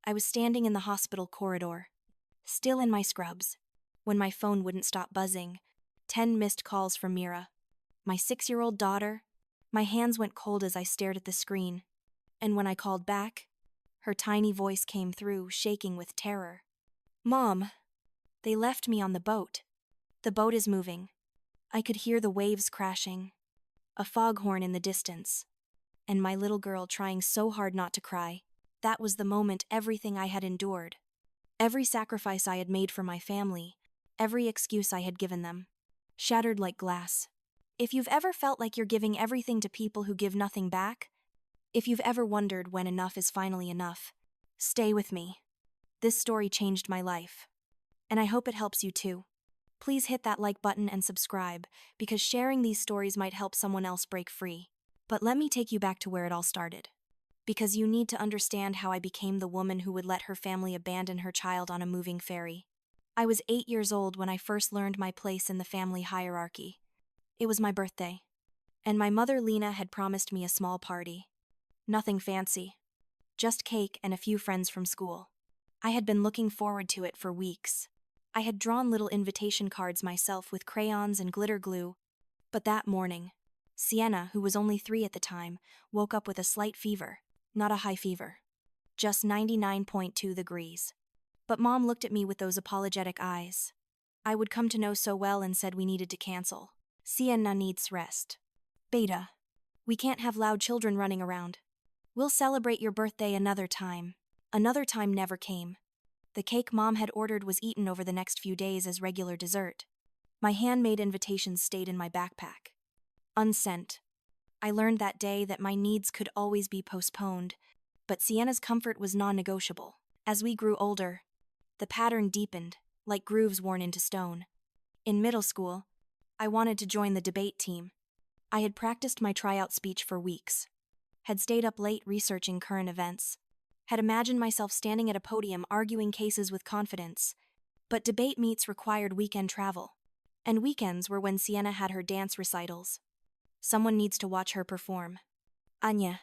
I was standing in the hospital corridor, still in my scrubs, when my phone wouldn't stop buzzing. 10 missed calls from Mira, my 6-year-old daughter. My hands went cold as I stared at the screen, and when I called back, her tiny voice came through, shaking with terror. "Mom, they left me on the boat. The boat is moving." I could hear the waves crashing, a foghorn in the distance, and my little girl trying so hard not to cry. That was the moment everything I had endured, every sacrifice I had made for my family, every excuse I had given them, shattered like glass. If you've ever felt like you're giving everything to people who give nothing back, if you've ever wondered when enough is finally enough, stay with me. This story changed my life, and I hope it helps you too. Please hit that like button and subscribe, because sharing these stories might help someone else break free. But let me take you back to where it all started, because you need to understand how I became the woman who would let her family abandon her child on a moving ferry. I was 8 years old when I first learned my place in the family hierarchy. It was my birthday, and my mother Lena had promised me a small party. Nothing fancy, just cake and a few friends from school. I had been looking forward to it for weeks. I had drawn little invitation cards myself with crayons and glitter glue, but that morning, Sienna, who was only 3 at the time, woke up with a slight fever. Not a high fever, just 99.2 degrees. But Mom looked at me with those apologetic eyes I would come to know so well and said we needed to cancel. "Sienna needs rest. Beta, we can't have loud children running around. We'll celebrate your birthday another time." Another time never came. The cake Mom had ordered was eaten over the next few days as regular dessert. My handmade invitations stayed in my backpack, unsent. I learned that day that my needs could always be postponed, but Sienna's comfort was non-negotiable. As we grew older, the pattern deepened, like grooves worn into stone. In middle school, I wanted to join the debate team. I had practiced my tryout speech for weeks, had stayed up late researching current events, had imagined myself standing at a podium arguing cases with confidence. But debate meets required weekend travel, and weekends were when Sienna had her dance recitals. Someone needs to watch her perform. Anya,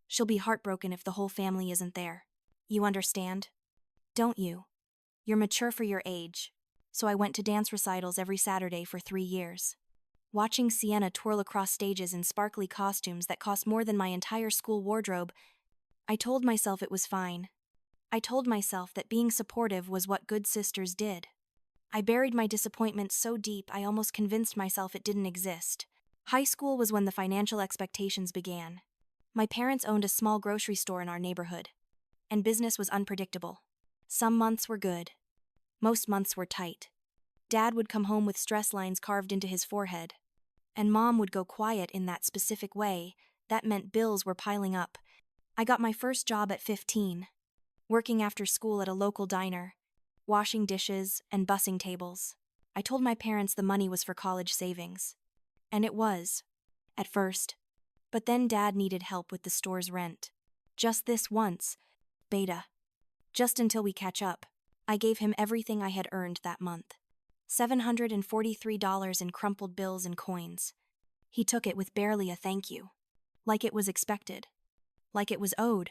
she'll be heartbroken if the whole family isn't there. You understand? Don't you? You're mature for your age. So I went to dance recitals every Saturday for 3 years. Watching Sienna twirl across stages in sparkly costumes that cost more than my entire school wardrobe, I told myself it was fine. I told myself that being supportive was what good sisters did. I buried my disappointment so deep I almost convinced myself it didn't exist. High school was when the financial expectations began. My parents owned a small grocery store in our neighborhood, and business was unpredictable. Some months were good. Most months were tight. Dad would come home with stress lines carved into his forehead, and Mom would go quiet in that specific way. That meant bills were piling up. I got my first job at 15, working after school at a local diner, washing dishes and bussing tables. I told my parents the money was for college savings. And it was, at first. But then Dad needed help with the store's rent. Just this once, Beta. Just until we catch up. I gave him everything I had earned that month. $743 in crumpled bills and coins. He took it with barely a thank you. Like it was expected. Like it was owed.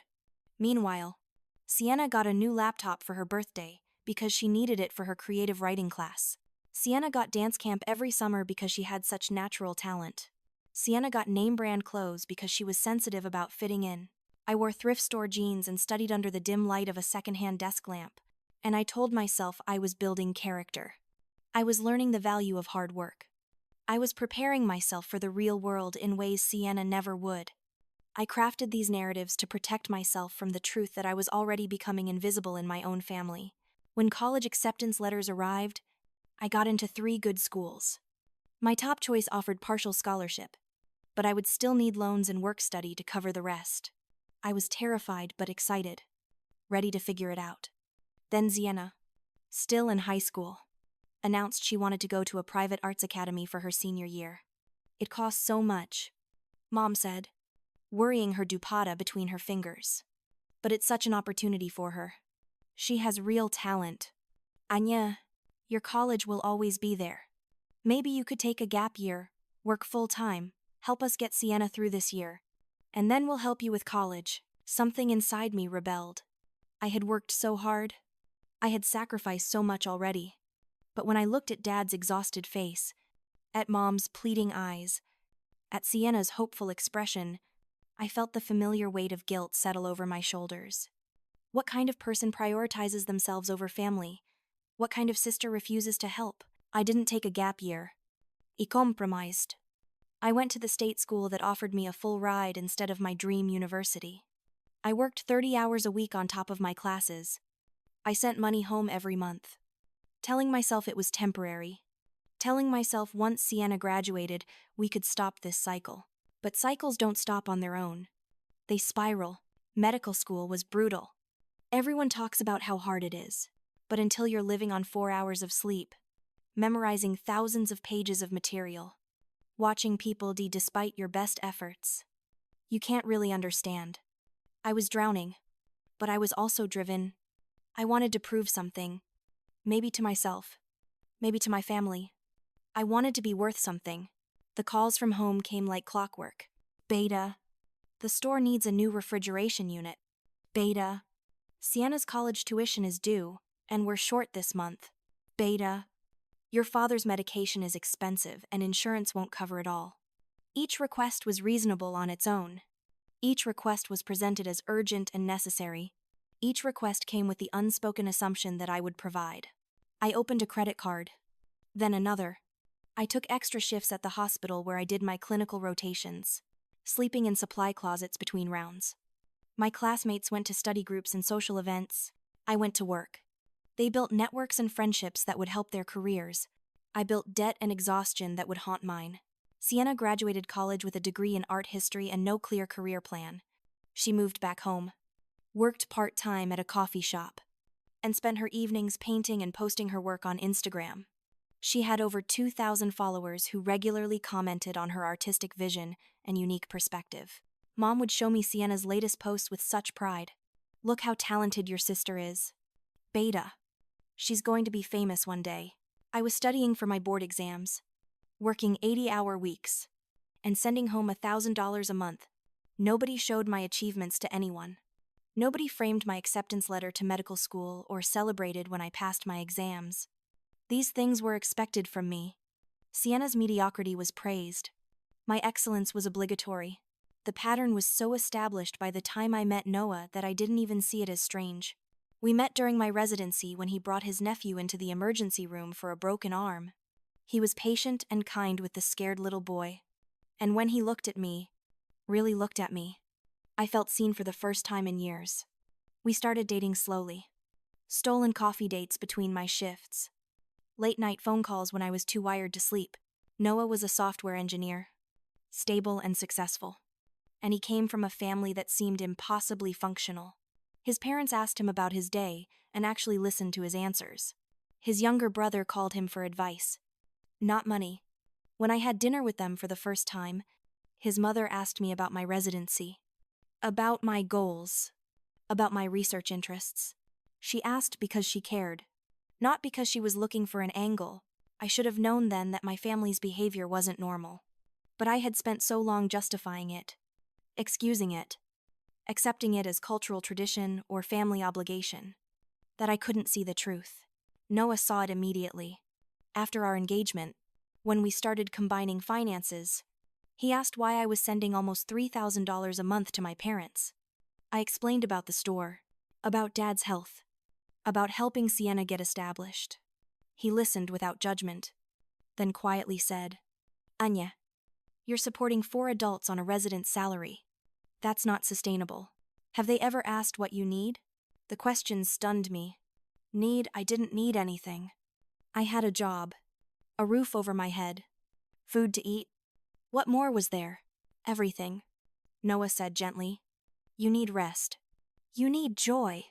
Meanwhile, Sienna got a new laptop for her birthday because she needed it for her creative writing class. Sienna got dance camp every summer because she had such natural talent. Sienna got name-brand clothes because she was sensitive about fitting in. I wore thrift store jeans and studied under the dim light of a secondhand desk lamp. And I told myself I was building character. I was learning the value of hard work. I was preparing myself for the real world in ways Sienna never would. I crafted these narratives to protect myself from the truth that I was already becoming invisible in my own family. When college acceptance letters arrived, I got into 3 good schools. My top choice offered partial scholarship, but I would still need loans and work study to cover the rest. I was terrified but excited, ready to figure it out. Then Sienna, still in high school, announced she wanted to go to a private arts academy for her senior year. It cost so much, Mom said, worrying her dupatta between her fingers. But it's such an opportunity for her. She has real talent. Anya, your college will always be there. Maybe you could take a gap year, work full-time, help us get Sienna through this year, and then we'll help you with college. Something inside me rebelled. I had worked so hard. I had sacrificed so much already. But when I looked at Dad's exhausted face, at Mom's pleading eyes, at Sienna's hopeful expression, I felt the familiar weight of guilt settle over my shoulders. What kind of person prioritizes themselves over family? What kind of sister refuses to help? I didn't take a gap year. I compromised. I went to the state school that offered me a full ride instead of my dream university. I worked 30 hours a week on top of my classes. I sent money home every month, telling myself it was temporary, telling myself once Sienna graduated, we could stop this cycle. But cycles don't stop on their own. They spiral. Medical school was brutal. Everyone talks about how hard it is, but until you're living on 4 hours of sleep, memorizing thousands of pages of material, watching people die despite your best efforts, you can't really understand. I was drowning, but I was also driven. I wanted to prove something, maybe to myself, maybe to my family. I wanted to be worth something. The calls from home came like clockwork. Beta. The store needs a new refrigeration unit. Beta. Sienna's college tuition is due, and we're short this month. Beta. Your father's medication is expensive and insurance won't cover it all. Each request was reasonable on its own. Each request was presented as urgent and necessary. Each request came with the unspoken assumption that I would provide. I opened a credit card. Then another. I took extra shifts at the hospital where I did my clinical rotations, sleeping in supply closets between rounds. My classmates went to study groups and social events. I went to work. They built networks and friendships that would help their careers. I built debt and exhaustion that would haunt mine. Sienna graduated college with a degree in art history and no clear career plan. She moved back home, worked part-time at a coffee shop, and spent her evenings painting and posting her work on Instagram. She had over 2,000 followers who regularly commented on her artistic vision and unique perspective. Mom would show me Sienna's latest posts with such pride. Look how talented your sister is. Beta. She's going to be famous one day. I was studying for my board exams, working 80-hour weeks, and sending home $1,000 a month. Nobody showed my achievements to anyone. Nobody framed my acceptance letter to medical school or celebrated when I passed my exams. These things were expected from me. Sienna's mediocrity was praised. My excellence was obligatory. The pattern was so established by the time I met Noah that I didn't even see it as strange. We met during my residency when he brought his nephew into the emergency room for a broken arm. He was patient and kind with the scared little boy. And when he looked at me, really looked at me, I felt seen for the first time in years. We started dating slowly. Stolen coffee dates between my shifts. Late-night phone calls when I was too wired to sleep. Noah was a software engineer, stable and successful. And he came from a family that seemed impossibly functional. His parents asked him about his day and actually listened to his answers. His younger brother called him for advice. Not money. When I had dinner with them for the first time, his mother asked me about my residency, about my goals, about my research interests. She asked because she cared, not because she was looking for an angle. I should have known then that my family's behavior wasn't normal. But I had spent so long justifying it, excusing it, accepting it as cultural tradition or family obligation, that I couldn't see the truth. Noah saw it immediately. After our engagement, when we started combining finances, he asked why I was sending almost $3,000 a month to my parents. I explained about the store, about Dad's health, about helping Sienna get established. He listened without judgment, then quietly said, Anya, you're supporting 4 adults on a resident's salary. That's not sustainable. Have they ever asked what you need? The question stunned me. I didn't need anything. I had a job, a roof over my head, food to eat. What more was there? Everything. Noah said gently. You need rest. You need joy.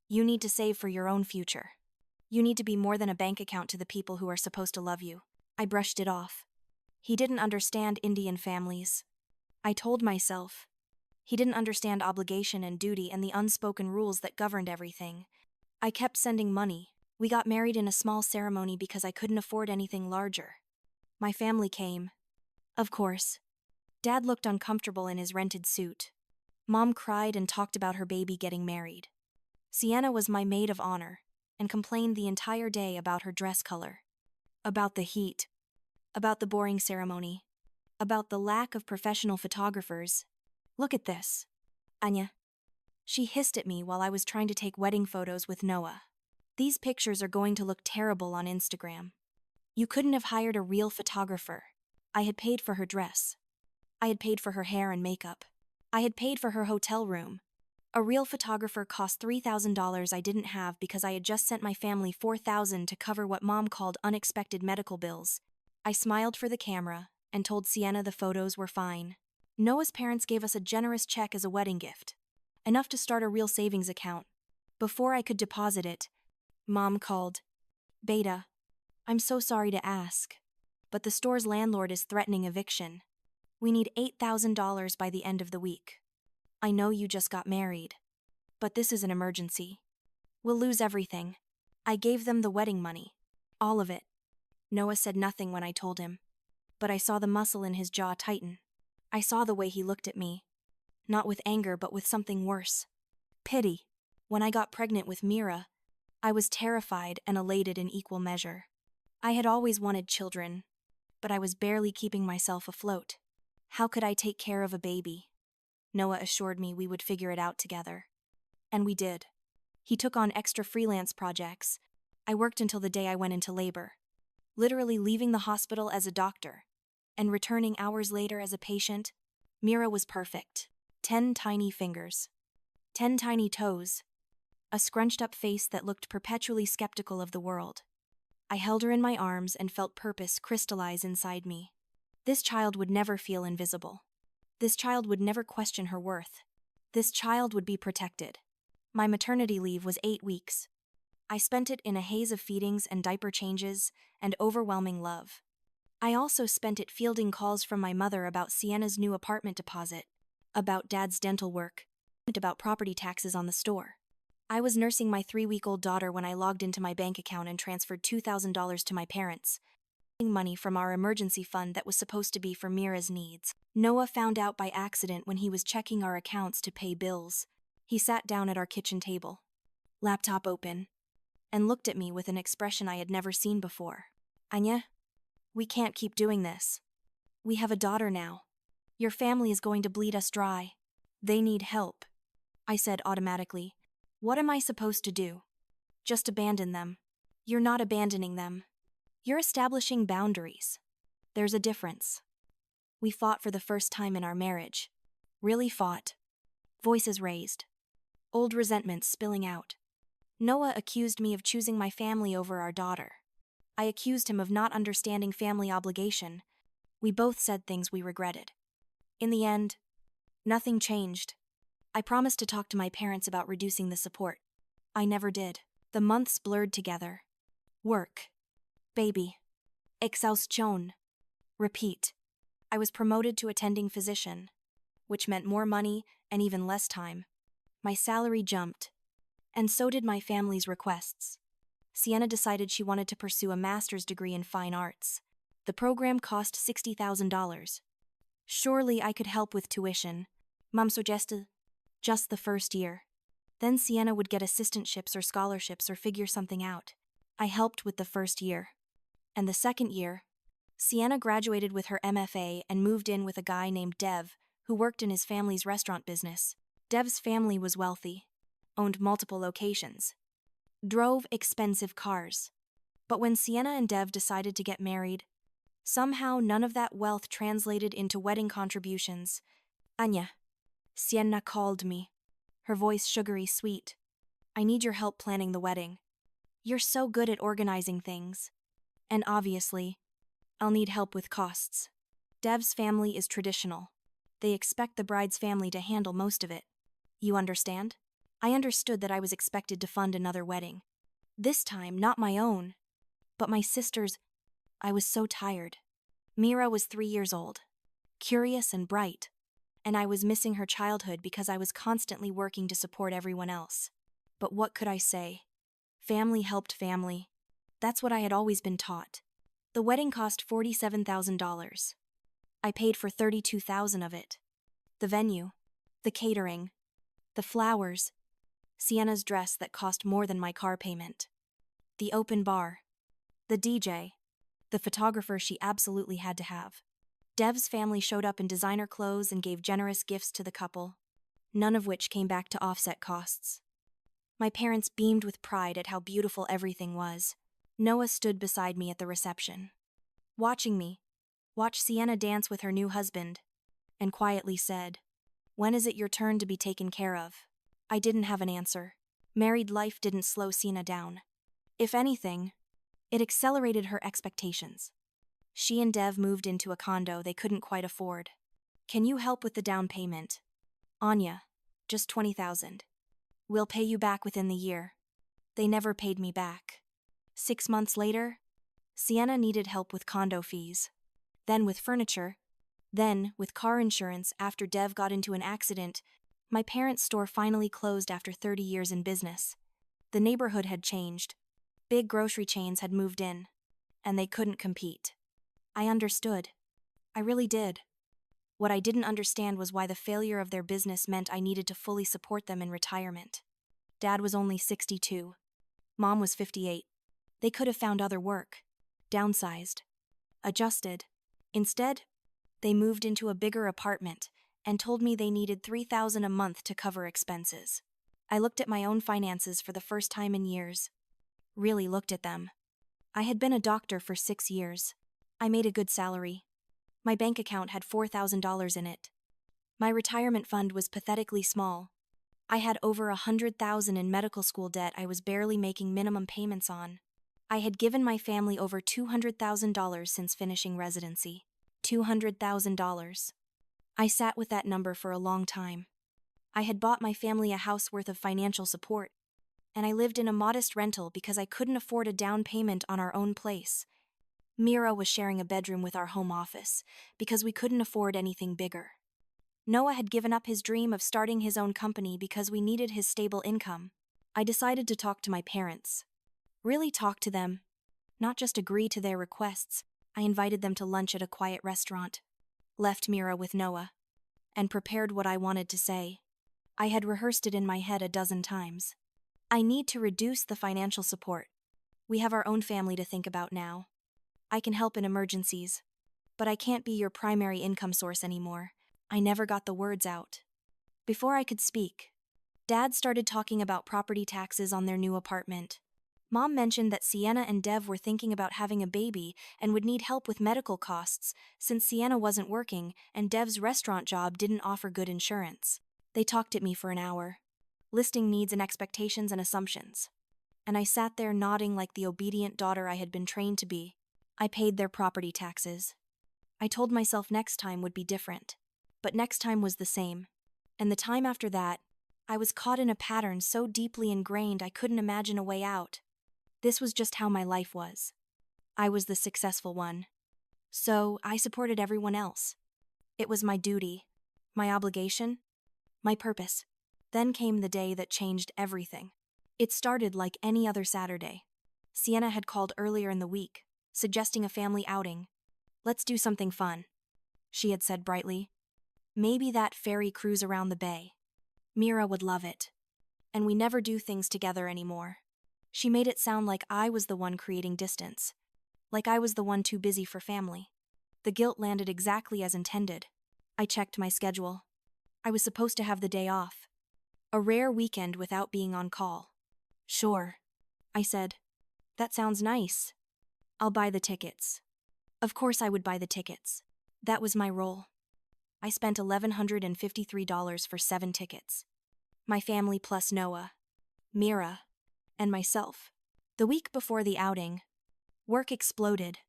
You need to save for your own future. You need to be more than a bank account to the people who are supposed to love you. I brushed it off. He didn't understand Indian families. I told myself. He didn't understand obligation and duty and the unspoken rules that governed everything. I kept sending money. We got married in a small ceremony because I couldn't afford anything larger. My family came. Of course. Dad looked uncomfortable in his rented suit. Mom cried and talked about her baby getting married. Sienna was my maid of honor and complained the entire day about her dress color, about the heat, about the boring ceremony, about the lack of professional photographers. Look at this, Anya. She hissed at me while I was trying to take wedding photos with Noah. These pictures are going to look terrible on Instagram. You couldn't have hired a real photographer. I had paid for her dress. I had paid for her hair and makeup. I had paid for her hotel room. A real photographer cost $3,000 I didn't have because I had just sent my family $4,000 to cover what Mom called unexpected medical bills. I smiled for the camera and told Sienna the photos were fine. Noah's parents gave us a generous check as a wedding gift, enough to start a real savings account. Before I could deposit it, Mom called. Beta, I'm so sorry to ask, but the store's landlord is threatening eviction. We need $8,000 by the end of the week. I know you just got married, but this is an emergency. We'll lose everything. I gave them the wedding money. All of it. Noah said nothing when I told him, but I saw the muscle in his jaw tighten. I saw the way he looked at me. Not with anger, but with something worse. Pity. When I got pregnant with Mira, I was terrified and elated in equal measure. I had always wanted children, but I was barely keeping myself afloat. How could I take care of a baby? Noah assured me we would figure it out together. And we did. He took on extra freelance projects. I worked until the day I went into labor, literally leaving the hospital as a doctor and returning hours later as a patient. Mira was perfect. 10 tiny fingers, 10 tiny toes, a scrunched-up face that looked perpetually skeptical of the world. I held her in my arms and felt purpose crystallize inside me. This child would never feel invisible. This child would never question her worth. This child would be protected. My maternity leave was 8 weeks. I spent it in a haze of feedings and diaper changes and overwhelming love. I also spent it fielding calls from my mother about Sienna's new apartment deposit, about Dad's dental work, and about property taxes on the store. I was nursing my 3-week-old daughter when I logged into my bank account and transferred $2,000 to my parents, money from our emergency fund that was supposed to be for Mira's needs. Noah found out by accident when he was checking our accounts to pay bills. He sat down at our kitchen table, laptop open, and looked at me with an expression I had never seen before. Anya, we can't keep doing this. We have a daughter now. Your family is going to bleed us dry. They need help. I said automatically, what am I supposed to do? Just abandon them. You're not abandoning them. You're establishing boundaries. There's a difference. We fought for the first time in our marriage. Really fought. Voices raised. Old resentments spilling out. Noah accused me of choosing my family over our daughter. I accused him of not understanding family obligation. We both said things we regretted. In the end, nothing changed. I promised to talk to my parents about reducing the support. I never did. The months blurred together. Work. Baby. Exhaustion. Repeat. I was promoted to attending physician, which meant more money and even less time. My salary jumped, and so did my family's requests. Sienna decided she wanted to pursue a master's degree in fine arts. The program cost $60,000. Surely I could help with tuition. Mom suggested just the first year. Then Sienna would get assistantships or scholarships or figure something out. I helped with the first year. And the second year, Sienna graduated with her MFA and moved in with a guy named Dev, who worked in his family's restaurant business. Dev's family was wealthy, owned multiple locations, drove expensive cars. But when Sienna and Dev decided to get married, somehow none of that wealth translated into wedding contributions. Anya. Sienna called me, her voice sugary sweet. I need your help planning the wedding. You're so good at organizing things. And obviously, I'll need help with costs. Dev's family is traditional. They expect the bride's family to handle most of it. You understand? I understood that I was expected to fund another wedding. This time, not my own, but my sister's. I was so tired. Mira was 3 years old, curious and bright, and I was missing her childhood because I was constantly working to support everyone else. But what could I say? Family helped family. That's what I had always been taught. The wedding cost $47,000. I paid for $32,000 of it. The venue, the catering, the flowers, Sienna's dress that cost more than my car payment. The open bar. The DJ. The photographer she absolutely had to have. Dev's family showed up in designer clothes and gave generous gifts to the couple, none of which came back to offset costs. My parents beamed with pride at how beautiful everything was. Noah stood beside me at the reception, watching me watch Sienna dance with her new husband, and quietly said, "When is it your turn to be taken care of?" I didn't have an answer. Married life didn't slow Sienna down. If anything, it accelerated her expectations. She and Dev moved into a condo they couldn't quite afford. "Can you help with the down payment?" "Anya, just 20,000. We'll pay you back within the year." They never paid me back. 6 months later, Sienna needed help with condo fees, then with furniture, then with car insurance after Dev got into an accident. My parents' store finally closed after 30 years in business. The neighborhood had changed. Big grocery chains had moved in, and they couldn't compete. I understood. I really did. What I didn't understand was why the failure of their business meant I needed to fully support them in retirement. Dad was only 62. Mom was 58. They could have found other work, downsized, adjusted. Instead, they moved into a bigger apartment and told me they needed $3,000 a month to cover expenses. I looked at my own finances for the first time in years. Really looked at them. I had been a doctor for 6 years. I made a good salary. My bank account had $4,000 in it. My retirement fund was pathetically small. I had over $100,000 in medical school debt I was barely making minimum payments on. I had given my family over $200,000 since finishing residency. $200,000. I sat with that number for a long time. I had bought my family a house worth of financial support, and I lived in a modest rental because I couldn't afford a down payment on our own place. Mira was sharing a bedroom with our home office because we couldn't afford anything bigger. Noah had given up his dream of starting his own company because we needed his stable income. I decided to talk to my parents. Really talk to them, not just agree to their requests. I invited them to lunch at a quiet restaurant, left Mira with Noah, and prepared what I wanted to say. I had rehearsed it in my head a dozen times. I need to reduce the financial support. We have our own family to think about now. I can help in emergencies, but I can't be your primary income source anymore. I never got the words out. Before I could speak, Dad started talking about property taxes on their new apartment. Mom mentioned that Sienna and Dev were thinking about having a baby and would need help with medical costs since Sienna wasn't working and Dev's restaurant job didn't offer good insurance. They talked at me for an hour, listing needs and expectations and assumptions. And I sat there nodding like the obedient daughter I had been trained to be. I paid their property taxes. I told myself next time would be different, but next time was the same. And the time after that, I was caught in a pattern so deeply ingrained I couldn't imagine a way out. This was just how my life was. I was the successful one. So I supported everyone else. It was my duty, my obligation, my purpose. Then came the day that changed everything. It started like any other Saturday. Sienna had called earlier in the week, suggesting a family outing. "Let's do something fun," she had said brightly. "Maybe that ferry cruise around the bay. Mira would love it. And we never do things together anymore." She made it sound like I was the one creating distance, like I was the one too busy for family. The guilt landed exactly as intended. I checked my schedule. I was supposed to have the day off. A rare weekend without being on call. "Sure," I said. "That sounds nice. I'll buy the tickets." Of course I would buy the tickets. That was my role. I spent $1,153 for 7 tickets. My family plus Noah, Mira, and myself. The week before the outing, work exploded.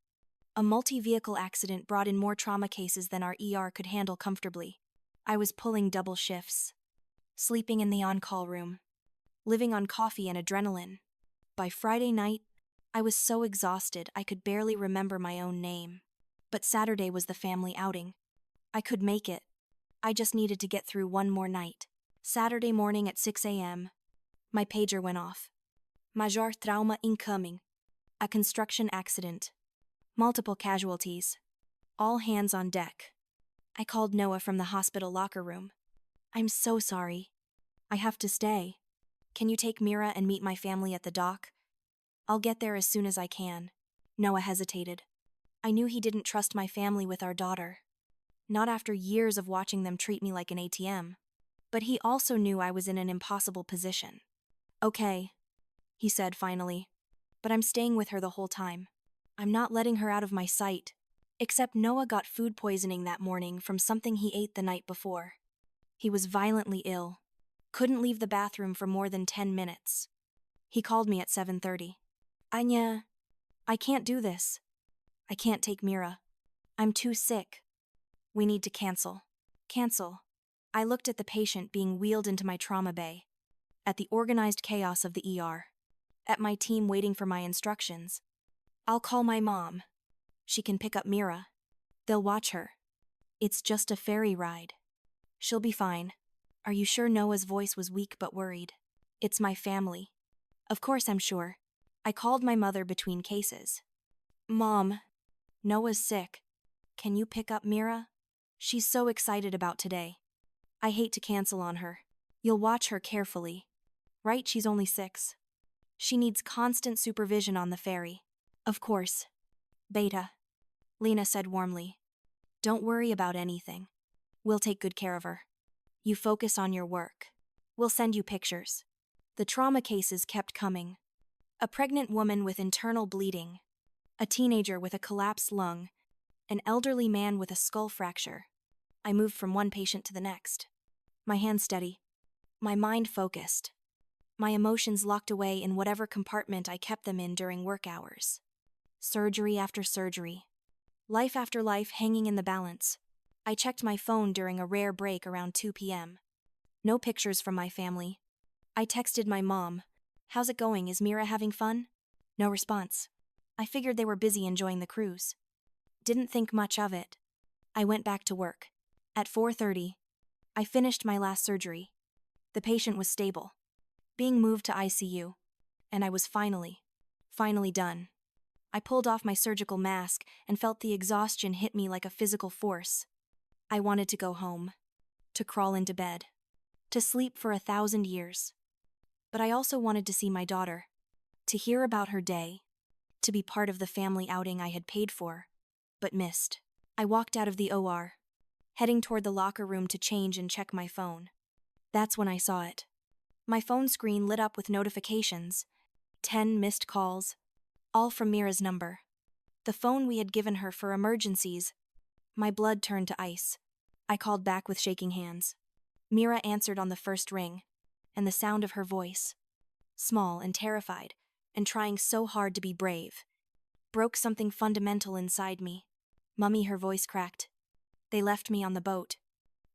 A multi-vehicle accident brought in more trauma cases than our ER could handle comfortably. I was pulling double shifts, sleeping in the on-call room, living on coffee and adrenaline. By Friday night, I was so exhausted I could barely remember my own name. But Saturday was the family outing. I could make it. I just needed to get through one more night. Saturday morning at 6 a.m., my pager went off. Major trauma incoming. A construction accident. Multiple casualties. All hands on deck. I called Noah from the hospital locker room. "I'm so sorry. I have to stay. Can you take Mira and meet my family at the dock? I'll get there as soon as I can. Noah hesitated. I knew he didn't trust my family with our daughter. Not after years of watching them treat me like an ATM. But he also knew I was in an impossible position. Okay, he said finally. But I'm staying with her the whole time. I'm not letting her out of my sight. Except Noah got food poisoning that morning from something he ate the night before. He was violently ill. Couldn't leave the bathroom for more than 10 minutes. He called me at 7:30. Anya, I can't do this. I can't take Mira. I'm too sick. We need to cancel. Cancel. I looked at the patient being wheeled into my trauma bay. At the organized chaos of the ER. At my team waiting for my instructions. I'll call my mom. She can pick up Mira. They'll watch her. It's just a ferry ride. She'll be fine. Are you sure? Noah's voice was weak but worried. It's my family. Of course I'm sure. I called my mother between cases. Mom, Noah's sick. Can you pick up Mira? She's so excited about today. I hate to cancel on her. You'll watch her carefully. Right? She's only 6. She needs constant supervision on the ferry. Of course. Beta. Lena said warmly. Don't worry about anything. We'll take good care of her. You focus on your work. We'll send you pictures. The trauma cases kept coming. A pregnant woman with internal bleeding. A teenager with a collapsed lung. An elderly man with a skull fracture. I moved from one patient to the next. My hands steady. My mind focused. My emotions locked away in whatever compartment I kept them in during work hours. Surgery after surgery. Life after life hanging in the balance. I checked my phone during a rare break around 2 p.m. No pictures from my family. I texted my mom. How's it going? Is Mira having fun? No response. I figured they were busy enjoying the cruise. Didn't think much of it. I went back to work. At 4:30, I finished my last surgery. The patient was stable. Being moved to ICU. And I was finally done. I pulled off my surgical mask and felt the exhaustion hit me like a physical force. I wanted to go home. To crawl into bed. To sleep for 1,000 years. But I also wanted to see my daughter. To hear about her day. To be part of the family outing I had paid for, but missed. I walked out of the OR, heading toward the locker room to change and check my phone. That's when I saw it. My phone screen lit up with notifications. 10 missed calls. All from Mira's number. The phone we had given her for emergencies. My blood turned to ice. I called back with shaking hands. Mira answered on the first ring, and the sound of her voice, small and terrified, and trying so hard to be brave, broke something fundamental inside me. Mummy, her voice cracked. They left me on the boat.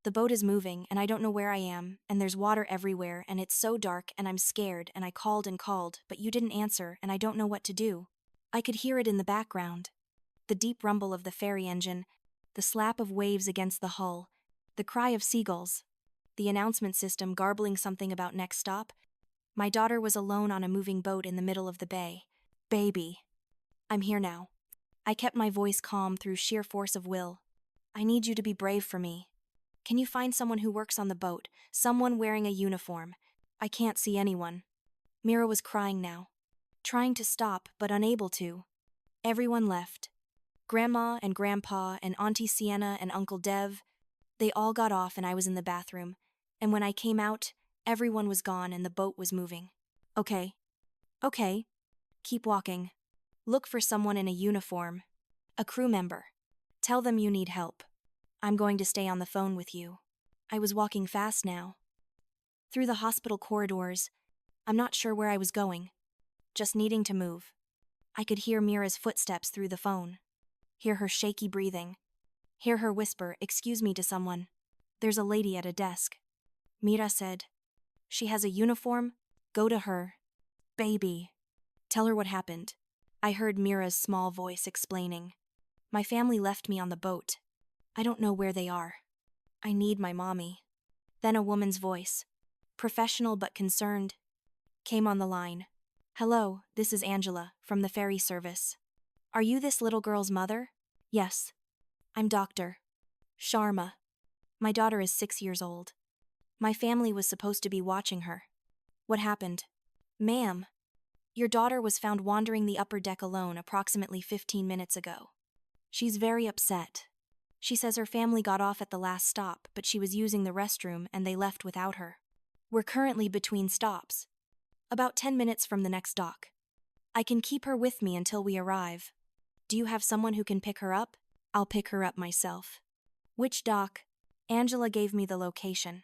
The boat is moving, and I don't know where I am, and there's water everywhere, and it's so dark, and I'm scared, and I called and called, but you didn't answer, and I don't know what to do. I could hear it in the background. The deep rumble of the ferry engine, the slap of waves against the hull, the cry of seagulls, the announcement system garbling something about next stop. My daughter was alone on a moving boat in the middle of the bay. Baby. I'm here now. I kept my voice calm through sheer force of will. I need you to be brave for me. Can you find someone who works on the boat, someone wearing a uniform? I can't see anyone. Mira was crying now. Trying to stop, but unable to. Everyone left. Grandma and Grandpa and Auntie Sienna and Uncle Dev, they all got off and I was in the bathroom. And when I came out, everyone was gone and the boat was moving. Okay. Keep walking. Look for someone in a uniform. A crew member. Tell them you need help. I'm going to stay on the phone with you. I was walking fast now. Through the hospital corridors. I'm not sure where I was going. Just needing to move. I could hear Mira's footsteps through the phone. Hear her shaky breathing. Hear her whisper, "Excuse me," to someone. There's a lady at a desk. Mira said, "She has a uniform? Go to her. Baby. Tell her what happened." I heard Mira's small voice explaining. My family left me on the boat. I don't know where they are. I need my mommy. Then a woman's voice, professional but concerned, came on the line. "Hello, this is Angela, from the ferry service. Are you this little girl's mother?" "Yes. I'm Dr. Sharma. My daughter is 6 years old. My family was supposed to be watching her." What happened? Ma'am, your daughter was found wandering the upper deck alone approximately 15 minutes ago. She's very upset. She says her family got off at the last stop, but she was using the restroom and they left without her. We're currently between stops. About 10 minutes from the next dock. I can keep her with me until we arrive. Do you have someone who can pick her up? I'll pick her up myself. Which dock? Angela gave me the location.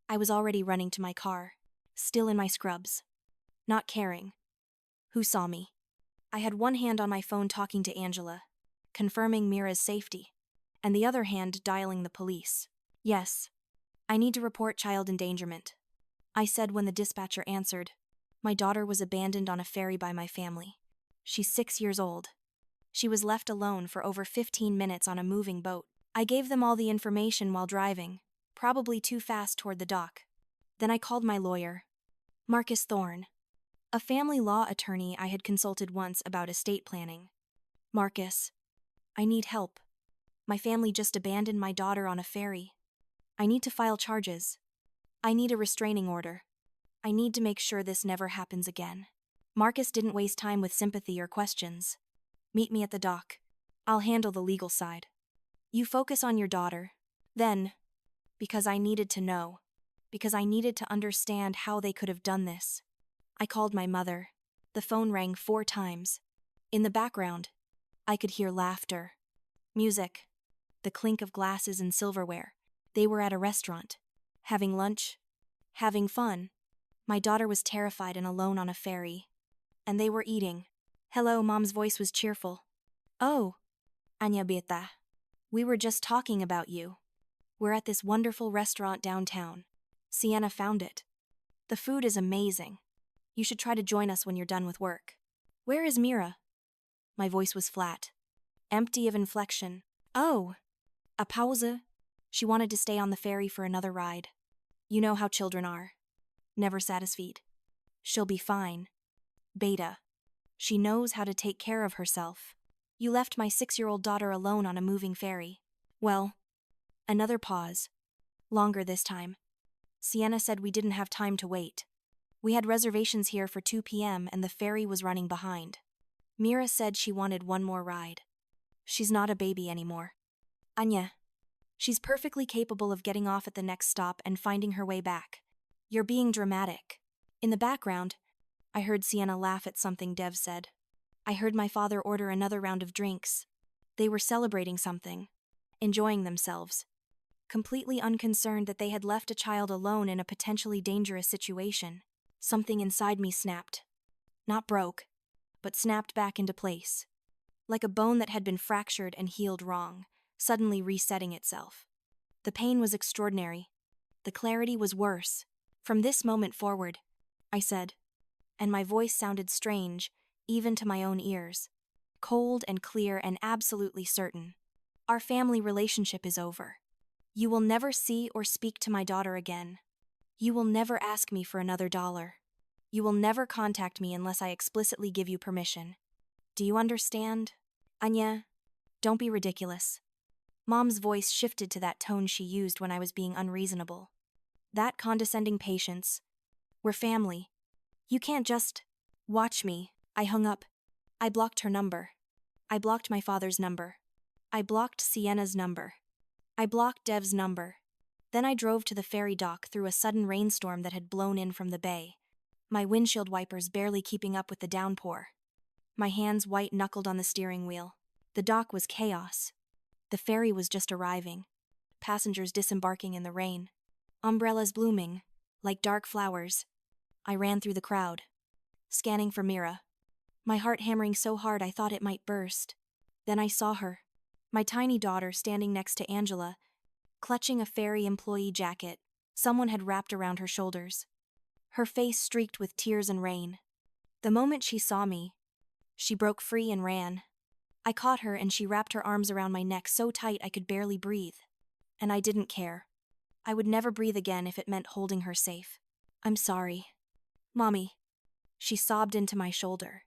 I was already running to my car, still in my scrubs. Not caring. Who saw me? I had one hand on my phone talking to Angela, confirming Mira's safety, and the other hand dialing the police. Yes. I need to report child endangerment, I said when the dispatcher answered. My daughter was abandoned on a ferry by my family. She's 6 years old. She was left alone for over 15 minutes on a moving boat. I gave them all the information while driving, probably too fast toward the dock. Then I called my lawyer, Marcus Thorne, a family law attorney I had consulted once about estate planning. Marcus, I need help. My family just abandoned my daughter on a ferry. I need to file charges. I need a restraining order. I need to make sure this never happens again. Marcus didn't waste time with sympathy or questions. Meet me at the dock. I'll handle the legal side. You focus on your daughter. Then, because I needed to know, because I needed to understand how they could have done this, I called my mother. The phone rang 4 times. In the background, I could hear laughter, music, the clink of glasses and silverware. They were at a restaurant, having lunch, having fun. My daughter was terrified and alone on a ferry. And they were eating. Hello, Mom's voice was cheerful. Oh, Anya Beta. We were just talking about you. We're at this wonderful restaurant downtown. Sienna found it. The food is amazing. You should try to join us when you're done with work. Where is Mira? My voice was flat, empty of inflection. Oh, a pause. She wanted to stay on the ferry for another ride. You know how children are. Never satisfied. She'll be fine. Beta. She knows how to take care of herself. You left my 6-year-old daughter alone on a moving ferry. Well, another pause. Longer this time. Sienna said we didn't have time to wait. We had reservations here for 2 p.m. and the ferry was running behind. Mira said she wanted one more ride. She's not a baby anymore. Anya. She's perfectly capable of getting off at the next stop and finding her way back. You're being dramatic. In the background, I heard Sienna laugh at something Dev said. I heard my father order another round of drinks. They were celebrating something, enjoying themselves, completely unconcerned that they had left a child alone in a potentially dangerous situation. Something inside me snapped. Not broke, but snapped back into place. Like a bone that had been fractured and healed wrong, suddenly resetting itself. The pain was extraordinary. The clarity was worse. From this moment forward, I said, and my voice sounded strange, even to my own ears. Cold and clear and absolutely certain. Our family relationship is over. You will never see or speak to my daughter again. You will never ask me for another dollar. You will never contact me unless I explicitly give you permission. Do you understand? Anya, don't be ridiculous. Mom's voice shifted to that tone she used when I was being unreasonable. That condescending patience. We're family. You can't just watch me. I hung up. I blocked her number. I blocked my father's number. I blocked Sienna's number. I blocked Dev's number. Then I drove to the ferry dock through a sudden rainstorm that had blown in from the bay, my windshield wipers barely keeping up with the downpour. My hands white-knuckled on the steering wheel. The dock was chaos. The ferry was just arriving. Passengers disembarking in the rain. Umbrellas blooming, like dark flowers. I ran through the crowd, scanning for Mira. My heart hammering so hard I thought it might burst. Then I saw her, my tiny daughter standing next to Angela, clutching a ferry employee jacket someone had wrapped around her shoulders. Her face streaked with tears and rain. The moment she saw me, she broke free and ran. I caught her and she wrapped her arms around my neck so tight I could barely breathe. And I didn't care. I would never breathe again if it meant holding her safe. I'm sorry. Mommy. She sobbed into my shoulder.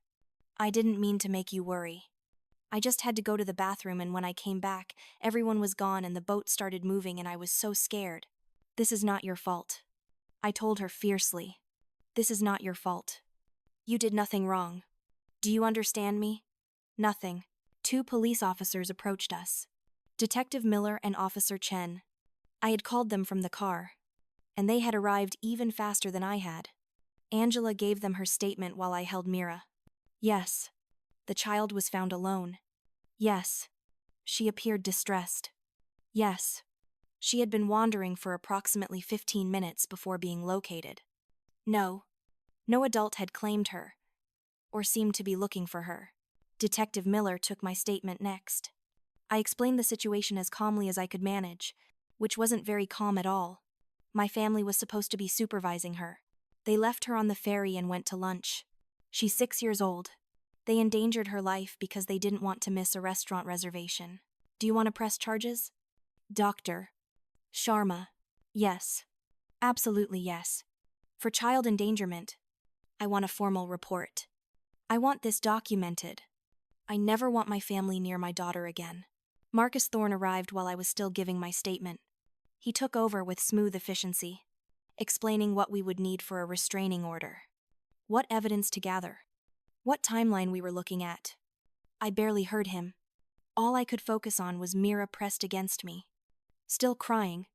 I didn't mean to make you worry. I just had to go to the bathroom and when I came back, everyone was gone and the boat started moving and I was so scared. This is not your fault. I told her fiercely. This is not your fault. You did nothing wrong. Do you understand me? Nothing. Two police officers approached us. Detective Miller and Officer Chen. I had called them from the car, and they had arrived even faster than I had. Angela gave them her statement while I held Mira. Yes, the child was found alone. Yes, she appeared distressed. Yes, she had been wandering for approximately 15 minutes before being located. No adult had claimed her, or seemed to be looking for her. Detective Miller took my statement next. I explained the situation as calmly as I could manage, which wasn't very calm at all. My family was supposed to be supervising her. They left her on the ferry and went to lunch. She's 6 years old. They endangered her life because they didn't want to miss a restaurant reservation. Do you want to press charges? Dr. Sharma. Yes. Absolutely yes. For child endangerment, I want a formal report. I want this documented. I never want my family near my daughter again. Marcus Thorne arrived while I was still giving my statement. He took over with smooth efficiency, explaining what we would need for a restraining order, what evidence to gather, what timeline we were looking at. I barely heard him. All I could focus on was Mira pressed against me, still crying,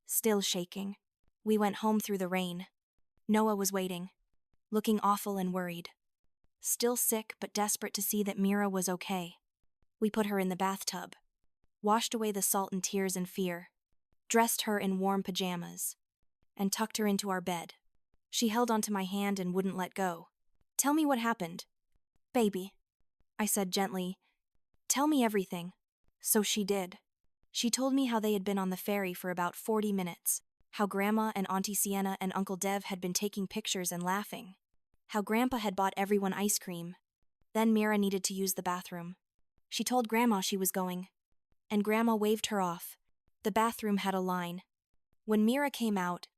still shaking. We went home through the rain. Noah was waiting, looking awful and worried. Still sick but desperate to see that Mira was okay. We put her in the bathtub, washed away the salt and tears and fear, dressed her in warm pajamas, and tucked her into our bed. She held onto my hand and wouldn't let go. Tell me what happened. Baby, I said gently. Tell me everything. So she did. She told me how they had been on the ferry for about 40 minutes, how Grandma and Auntie Sienna and Uncle Dev had been taking pictures and laughing, how Grandpa had bought everyone ice cream. Then Mira needed to use the bathroom. She told Grandma she was going, and Grandma waved her off. The bathroom had a line. When Mira came out,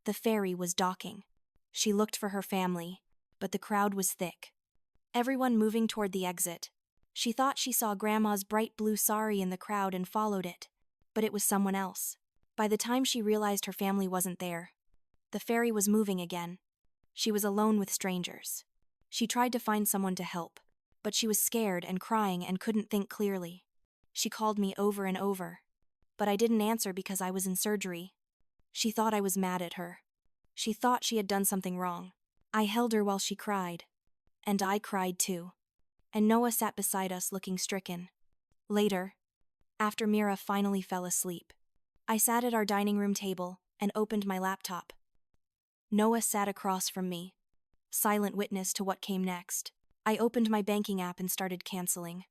the ferry was docking. She looked for her family, but the crowd was thick. Everyone moving toward the exit. She thought she saw Grandma's bright blue sari in the crowd and followed it, but it was someone else. By the time she realized her family wasn't there, the ferry was moving again. She was alone with strangers. She tried to find someone to help, but she was scared and crying and couldn't think clearly. She called me over and over, but I didn't answer because I was in surgery. She thought I was mad at her. She thought she had done something wrong. I held her while she cried, and I cried too. And Noah sat beside us looking stricken. Later, after Mira finally fell asleep, I sat at our dining room table and opened my laptop. Noah sat across from me, silent witness to what came next. I opened my banking app and started canceling.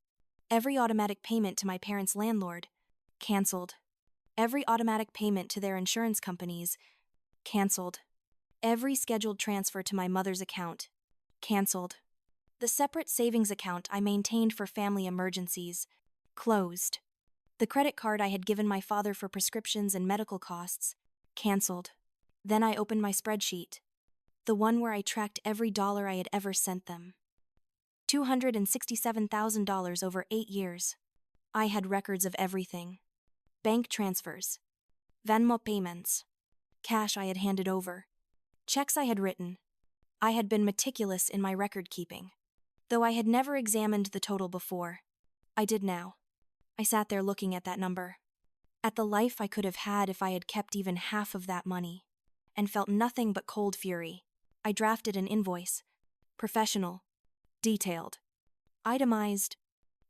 Every automatic payment to my parents' landlord, canceled. Every automatic payment to their insurance companies, canceled. Every scheduled transfer to my mother's account, canceled. The separate savings account I maintained for family emergencies, closed. The credit card I had given my father for prescriptions and medical costs, canceled. Then I opened my spreadsheet, the one where I tracked every dollar I had ever sent them. $267,000 over 8 years. I had records of everything. Bank transfers, Venmo payments, cash I had handed over, checks I had written. I had been meticulous in my record keeping. Though I had never examined the total before, I did now. I sat there looking at that number, at the life I could have had if I had kept even half of that money, and felt nothing but cold fury. I drafted an invoice, professional, detailed, itemized.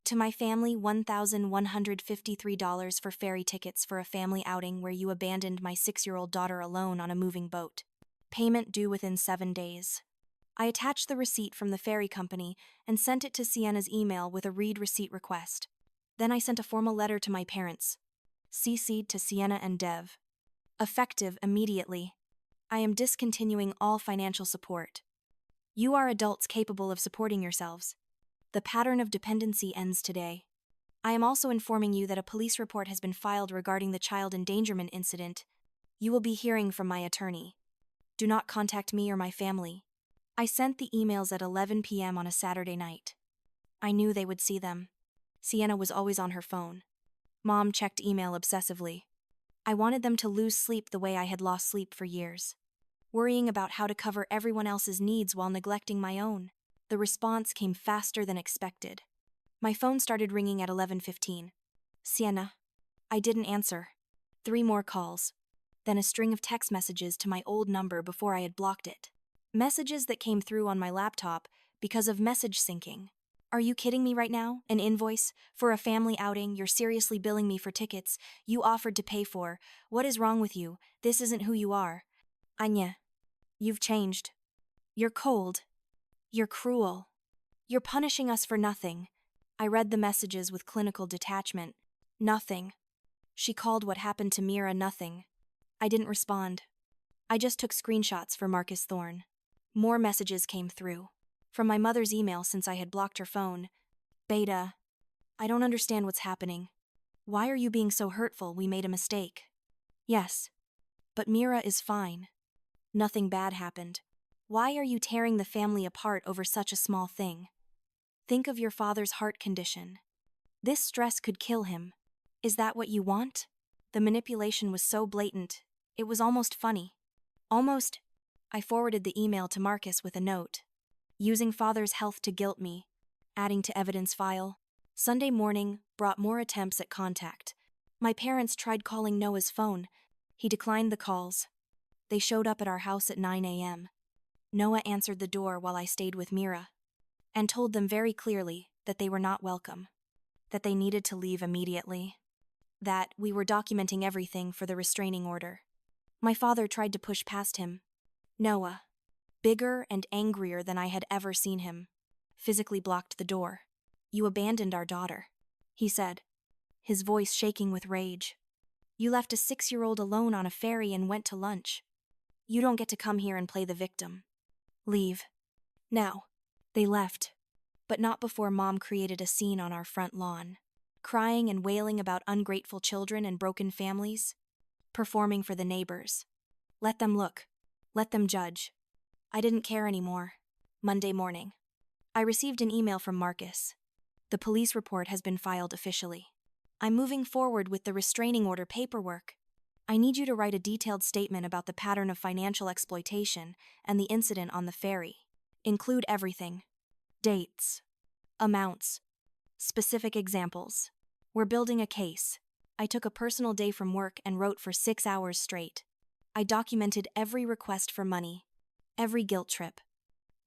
To my family, $1,153 for ferry tickets for a family outing where you abandoned my 6-year-old daughter alone on a moving boat. Payment due within 7 days. I attached the receipt from the ferry company and sent it to Sienna's email with a read receipt request. Then I sent a formal letter to my parents, CC'd to Sienna and Dev. Effective immediately. I am discontinuing all financial support. You are adults capable of supporting yourselves. The pattern of dependency ends today. I am also informing you that a police report has been filed regarding the child endangerment incident. You will be hearing from my attorney. Do not contact me or my family. I sent the emails at 11 p.m. on a Saturday night. I knew they would see them. Sienna was always on her phone. Mom checked email obsessively. I wanted them to lose sleep the way I had lost sleep for years. worrying about how to cover everyone else's needs while neglecting my own. The response came faster than expected. My phone started ringing at 11:15. Sienna. I didn't answer. 3 more calls. Then a string of text messages to my old number before I had blocked it. Messages that came through on my laptop because of message syncing. Are you kidding me right now? An invoice? For a family outing, you're seriously billing me for tickets you offered to pay for. What is wrong with you? This isn't who you are. Anya, you've changed. You're cold. You're cruel. You're punishing us for nothing. I read the messages with clinical detachment. Nothing. She called what happened to Mira nothing. I didn't respond. I just took screenshots for Marcus Thorne. More messages came through. From my mother's email since I had blocked her phone. Beta, I don't understand what's happening. Why are you being so hurtful? We made a mistake. Yes. But Mira is fine. Nothing bad happened. Why are you tearing the family apart over such a small thing? Think of your father's heart condition. This stress could kill him. Is that what you want? The manipulation was so blatant, it was almost funny. Almost. I forwarded the email to Marcus with a note. Using father's health to guilt me. Adding to evidence file. Sunday morning brought more attempts at contact. My parents tried calling Noah's phone. He declined the calls. They showed up at our house at 9 a.m. Noah answered the door while I stayed with Mira. And told them very clearly that they were not welcome. That they needed to leave immediately. That we were documenting everything for the restraining order. My father tried to push past him. Noah, bigger and angrier than I had ever seen him, physically blocked the door. You abandoned our daughter, he said, his voice shaking with rage. You left a 6-year-old alone on a ferry and went to lunch. You don't get to come here and play the victim. Leave. Now. They left, but not before Mom created a scene on our front lawn, crying and wailing about ungrateful children and broken families, performing for the neighbors. Let them look. Let them judge. I didn't care anymore. Monday morning. I received an email from Marcus. The police report has been filed officially. I'm moving forward with the restraining order paperwork. I need you to write a detailed statement about the pattern of financial exploitation and the incident on the ferry. Include everything. Dates. Amounts. Specific examples. We're building a case. I took a personal day from work and wrote for 6 hours straight. I documented every request for money, every guilt trip,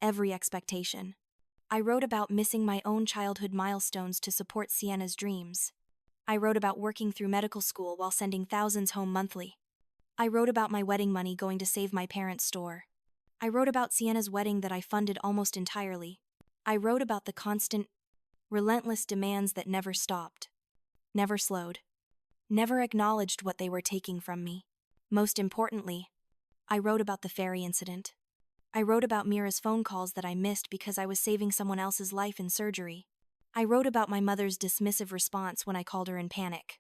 every expectation. I wrote about missing my own childhood milestones to support Sienna's dreams. I wrote about working through medical school while sending thousands home monthly. I wrote about my wedding money going to save my parents' store. I wrote about Sienna's wedding that I funded almost entirely. I wrote about the constant, relentless demands that never stopped, never slowed, never acknowledged what they were taking from me. Most importantly, I wrote about the ferry incident. I wrote about Mira's phone calls that I missed because I was saving someone else's life in surgery. I wrote about my mother's dismissive response when I called her in panic.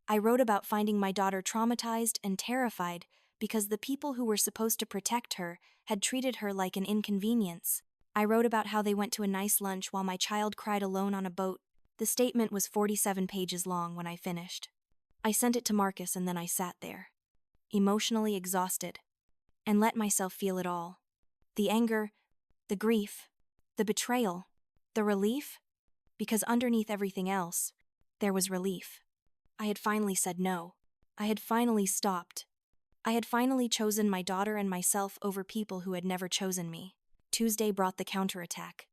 I wrote about finding my daughter traumatized and terrified because the people who were supposed to protect her had treated her like an inconvenience. I wrote about how they went to a nice lunch while my child cried alone on a boat. The statement was 47 pages long when I finished. I sent it to Marcus and then I sat there, emotionally exhausted, and let myself feel it all. The anger, the grief, the betrayal, the relief, because underneath everything else, there was relief. I had finally said no. I had finally stopped. I had finally chosen my daughter and myself over people who had never chosen me. Tuesday brought the counterattack.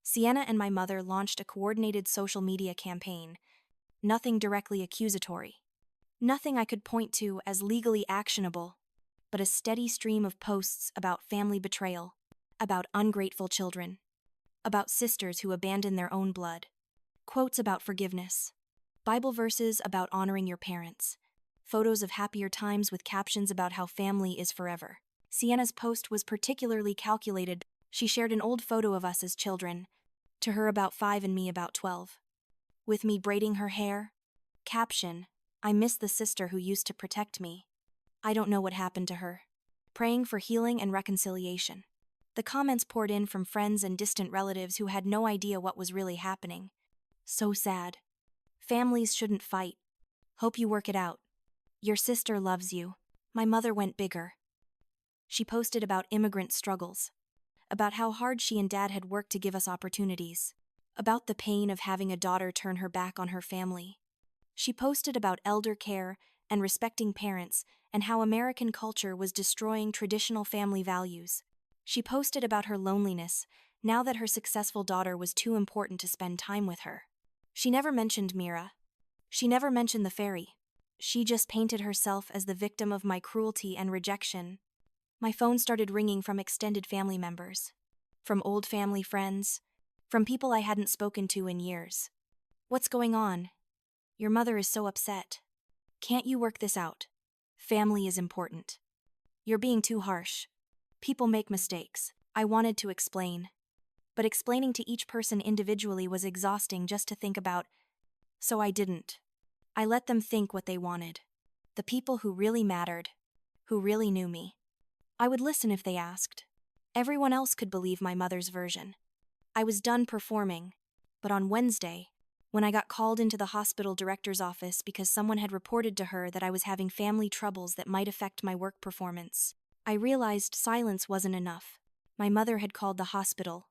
Sienna and my mother launched a coordinated social media campaign. Nothing directly accusatory. Nothing I could point to as legally actionable, but a steady stream of posts about family betrayal, about ungrateful children, about sisters who abandon their own blood, quotes about forgiveness, Bible verses about honoring your parents, photos of happier times with captions about how family is forever. Sienna's post was particularly calculated. She shared an old photo of us as children, to her about 5 and me about 12. With me braiding her hair. Caption, I miss the sister who used to protect me. I don't know what happened to her. Praying for healing and reconciliation. The comments poured in from friends and distant relatives who had no idea what was really happening. So sad. Families shouldn't fight. Hope you work it out. Your sister loves you. My mother went bigger. She posted about immigrant struggles, about how hard she and Dad had worked to give us opportunities, about the pain of having a daughter turn her back on her family. She posted about elder care and respecting parents and how American culture was destroying traditional family values. She posted about her loneliness now that her successful daughter was too important to spend time with her. She never mentioned Mira. She never mentioned the fairy. She just painted herself as the victim of my cruelty and rejection. My phone started ringing from extended family members, from old family friends, from people I hadn't spoken to in years. What's going on? Your mother is so upset. Can't you work this out? Family is important. You're being too harsh. People make mistakes. I wanted to explain. But explaining to each person individually was exhausting just to think about, so I didn't. I let them think what they wanted. The people who really mattered, who really knew me. I would listen if they asked. Everyone else could believe my mother's version. I was done performing, but on Wednesday, when I got called into the hospital director's office because someone had reported to her that I was having family troubles that might affect my work performance, I realized silence wasn't enough. My mother had called the hospital.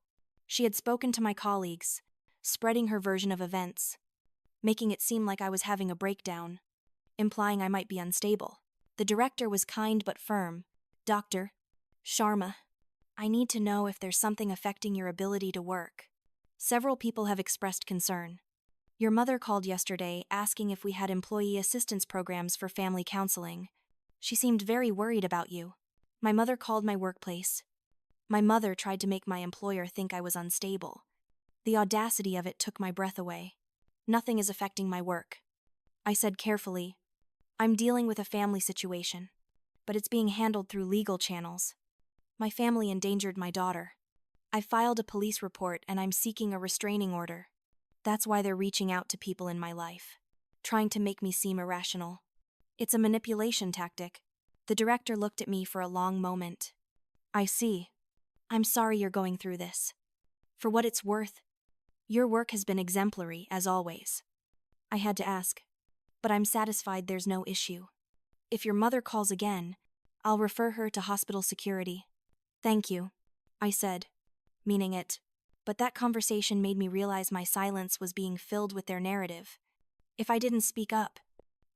She had spoken to my colleagues, spreading her version of events, making it seem like I was having a breakdown, implying I might be unstable. The director was kind but firm. Dr. Sharma, I need to know if there's something affecting your ability to work. Several people have expressed concern. Your mother called yesterday asking if we had employee assistance programs for family counseling. She seemed very worried about you. My mother called my workplace. My mother tried to make my employer think I was unstable. The audacity of it took my breath away. Nothing is affecting my work. I said carefully, I'm dealing with a family situation, but it's being handled through legal channels. My family endangered my daughter. I filed a police report and I'm seeking a restraining order. That's why they're reaching out to people in my life, trying to make me seem irrational. It's a manipulation tactic. The director looked at me for a long moment. I see. I'm sorry you're going through this. For what it's worth, your work has been exemplary, as always. I had to ask, but I'm satisfied there's no issue. If your mother calls again, I'll refer her to hospital security. Thank you, I said, meaning it. But that conversation made me realize my silence was being filled with their narrative. If I didn't speak up,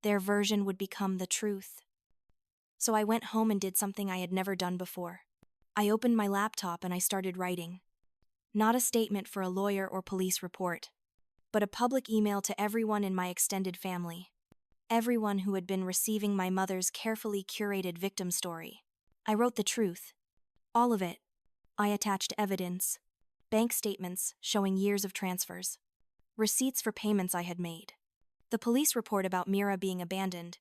their version would become the truth. So I went home and did something I had never done before. I opened my laptop and I started writing. Not a statement for a lawyer or police report, but a public email to everyone in my extended family. Everyone who had been receiving my mother's carefully curated victim story. I wrote the truth. All of it. I attached evidence. Bank statements showing years of transfers. Receipts for payments I had made. The police report about Mira being abandoned.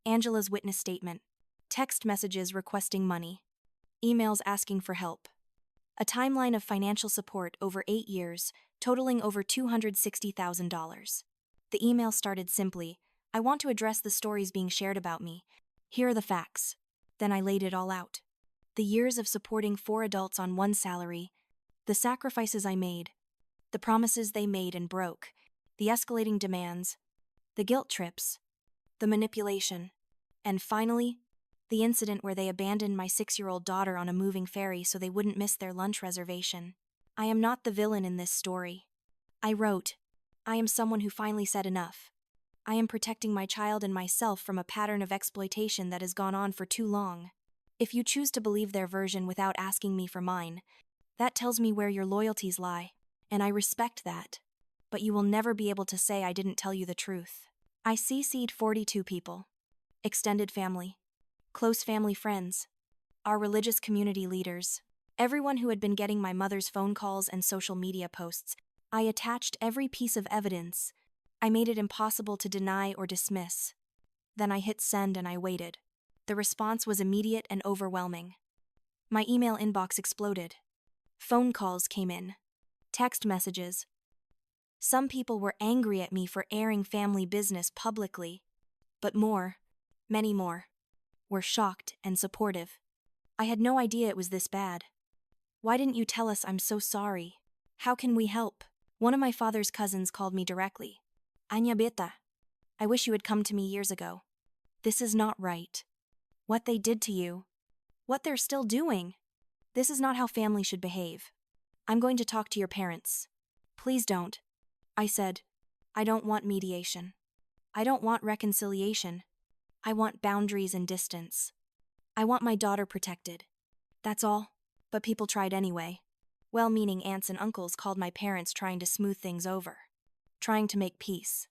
Angela's witness statement. Text messages requesting money. Emails asking for help. A timeline of financial support over 8 years, totaling over $260,000. The email started simply, I want to address the stories being shared about me. Here are the facts. Then I laid it all out. The years of supporting 4 adults on one salary, the sacrifices I made, the promises they made and broke, the escalating demands, the guilt trips, the manipulation, and finally, the incident where they abandoned my 6-year-old daughter on a moving ferry so they wouldn't miss their lunch reservation. I am not the villain in this story. I wrote, I am someone who finally said enough. I am protecting my child and myself from a pattern of exploitation that has gone on for too long. If you choose to believe their version without asking me for mine, that tells me where your loyalties lie, and I respect that. But you will never be able to say I didn't tell you the truth. I CC'd 42 people. Extended family. Close family friends, our religious community leaders, everyone who had been getting my mother's phone calls and social media posts. I attached every piece of evidence. I made it impossible to deny or dismiss. Then I hit send and I waited. The response was immediate and overwhelming. My email inbox exploded. Phone calls came in. Text messages. Some people were angry at me for airing family business publicly. But more, many more, were shocked and supportive. I had no idea it was this bad. Why didn't you tell us? I'm so sorry. How can we help? One of my father's cousins called me directly. Anya Beta. I wish you had come to me years ago. This is not right. What they did to you. What they're still doing. This is not how family should behave. I'm going to talk to your parents. Please don't. I said. I don't want mediation. I don't want reconciliation. I want boundaries and distance. I want my daughter protected. That's all. But people tried anyway. Well-meaning aunts and uncles called my parents trying to smooth things over. Trying to make peace.